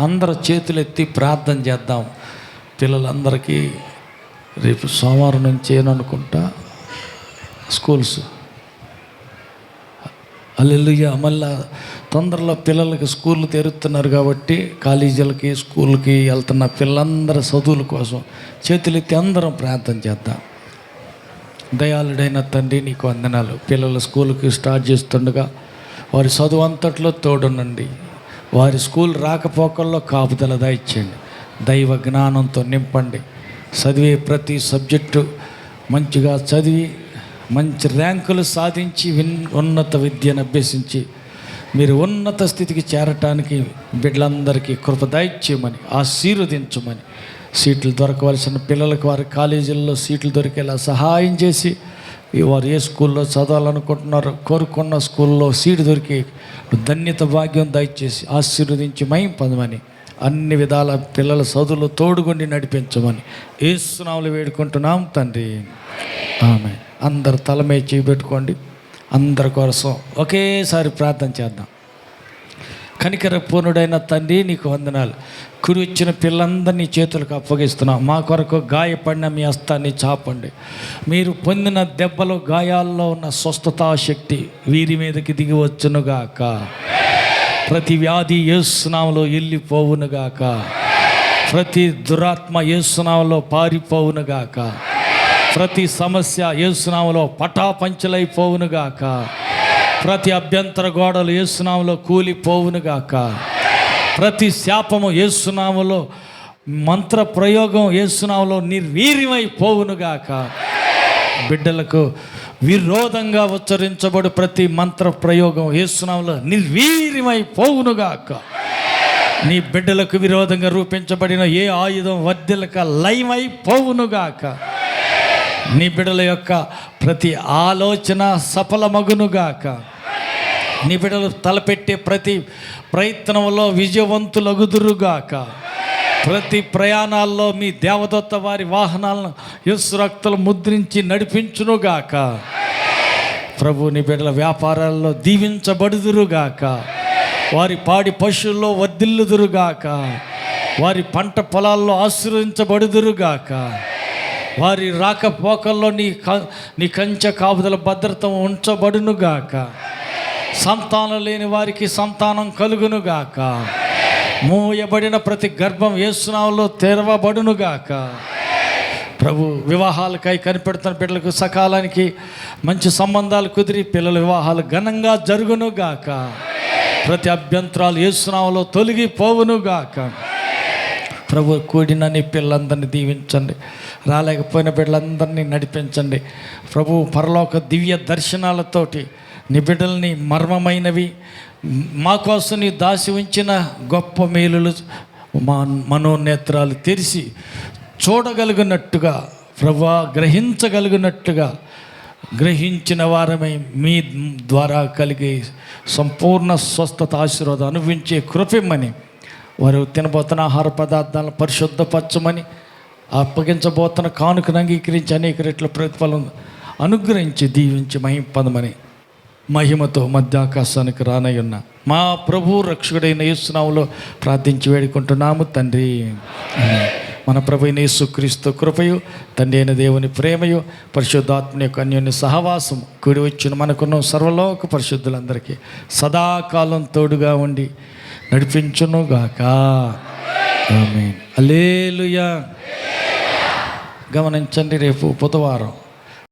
అందరూ చేతులు ఎత్తి ప్రార్థన చేద్దాం. పిల్లలందరికీ రేపు సోమవారం నుంచి ఏననుకుంటా స్కూల్స్. హల్లెలూయా. మళ్ళా తొందరలో పిల్లలకి స్కూళ్ళు తెరుస్తున్నారు కాబట్టి కాలేజీలకి, స్కూల్కి వెళ్తున్న పిల్లలందరి చదువుల కోసం చేతులెత్తి అందరం ప్రార్థన చేద్దాం. దయాళుడైన తండ్రి, నీకు వందనాలు. పిల్లలు స్కూల్కి స్టార్ట్ చేస్తుండగా వారి చదువు అంతట్లో తోడునండి. వారి స్కూల్ రాకపోకల్లో కాపుదల దయచేయండి. దైవ జ్ఞానంతో నింపండి. చదివే ప్రతి సబ్జెక్టు మంచిగా చదివి మంచి ర్యాంకులు సాధించి ఉన్నత విద్యను అభ్యసించి మీరు ఉన్నత స్థితికి చేరటానికి బిడ్డలందరికీ కృప దయచేయమని, ఆశీర్వదించమని, సీట్లు దొరకవలసిన పిల్లలకు వారి కాలేజీల్లో సీట్లు దొరికేలా సహాయం చేసి, వారు ఏ స్కూల్లో చదవాలనుకుంటున్నారో కోరుకున్న స్కూల్లో సీటు దొరికి ధన్యత భాగ్యం దయచేసి ఆశీర్వదించి మహిమ పొందమని, అన్ని విధాల పిల్లల చదువులు తోడుగుండి నడిపించమని యేసు నామములో వేడుకుంటున్నాం తండ్రి. ఆమేన్. అందరు తల మీద చేయి పెట్టుకోండి. అందరి కోసం ఒకేసారి ప్రార్థన చేద్దాం. కనికర పూర్ణుడైన తండ్రి, నీకు వందనాలు. కుడి వచ్చిన పిల్లలందరినీ చేతులకు అప్పగిస్తున్నాం. మా కొరకు గాయపడిన మీ హస్తాన్ని చాపండి. మీరు పొందిన దెబ్బలు, గాయాల్లో ఉన్న స్వస్థతా శక్తి వీరి మీదకి దిగి వచ్చునుగాక. ప్రతి వ్యాధి యేసు నామములో వెళ్ళిపోవునుగాక. ప్రతి దురాత్మ యేసు నామములో పారిపోవునుగాక. ప్రతి సమస్య యేసు నామములో పటాపంచలైపోవునుగాక. ప్రతి అభ్యంతర గోడలు యేసు నామములో కూలిపోవునుగాక. ప్రతి శాపము యేసు నామములో, మంత్ర ప్రయోగం యేసు నామములో నిర్వీర్యమైపోవునుగాక. బిడ్డలకు విరోధంగా ఉచ్చరించబడు ప్రతి మంత్ర ప్రయోగం యేసు నామములో నిర్వీర్యమై పోవునుగాక. నీ బిడ్డలకు విరోధంగా రూపించబడిన ఏ ఆయుధం వర్ధిల్లక లయమై పోవునుగాక. నీ బిడ్డల యొక్క ప్రతి ఆలోచన సఫలమగునుగాక. నీ బిడ్డలు తలపెట్టే ప్రతి ప్రయత్నంలో విజయవంతులగుదురుగాక. ప్రతి ప్రయాణాల్లో మీ దేవదత్త వారి వాహనాలను యేసు రక్తలు ముద్రించి నడిపించునుగాక. ప్రభు నీ బిడ్డల వ్యాపారాల్లో దీవించబడుదురుగాక. వారి పాడి పశువుల్లో వర్ధిల్లుదురుగాక. వారి పంట పొలాల్లో ఆశీర్వదించబడుదురుగాక. వారి రాకపోకల్లో నీ కంచె కాపుదల భద్రత ఉంచబడునుగాక. సంతానం లేని వారికి సంతానం కలుగునుగాక. మూయబడిన ప్రతి గర్భం యేసు నామములో తెరవబడునుగాక. ప్రభు వివాహాలకై కనిపెడుతున్న బిడ్డలకు సకాలానికి మంచి సంబంధాలు కుదిరి పిల్లల వివాహాలు ఘనంగా జరుగునుగాక. ప్రతి అభ్యంతరాలు యేసు నామములో తొలగిపోవునుగాక. ప్రభు కూడిన నీ పిల్లలందరినీ దీవించండి. రాలేకపోయిన బిడ్డలందరినీ నడిపించండి. ప్రభు పరలోక దివ్య దర్శనాలతోటి నీ బిడ్డల్ని మర్మమైనవి మా కోసం నీ దాసి ఉంచిన గొప్ప మేలులు మా మనోనేత్రాలు తెరిచి చూడగలిగినట్టుగా, ప్రభువా గ్రహించగలిగినట్టుగా, గ్రహించిన వారమై మీ ద్వారా కలిగే సంపూర్ణ స్వస్థత ఆశీర్వాదం అనుభవించే కృపమని, వారు తినబోతున్న ఆహార పదార్థాలను పరిశుద్ధపరచమని, అప్పగించబోతున్న కానుకను అంగీకరించి అనేక రెట్ల ప్రతిఫలం అనుగ్రహించి దీవించి మహింపదమని మహిమతో మధ్యాకాశానికి రానయ్యున్న మా ప్రభు రక్షకుడైన యేసు నామములో ప్రార్థించి వేడుకుంటున్నాము తండ్రి. మన ప్రభు అయిన యేసుక్రీస్తు కృపయు, తండ్రి అయిన దేవుని ప్రేమయు, పరిశుద్ధాత్మ యొక్క అన్యోన్య సహవాసం కూడి వచ్చిన మనకున్న సర్వలోక పరిశుద్ధులందరికీ సదాకాలం తోడుగా ఉండి నడిపించునుగాక. ఆమేన్. హల్లెలూయా. గమనించండి, రేపు బుధవారం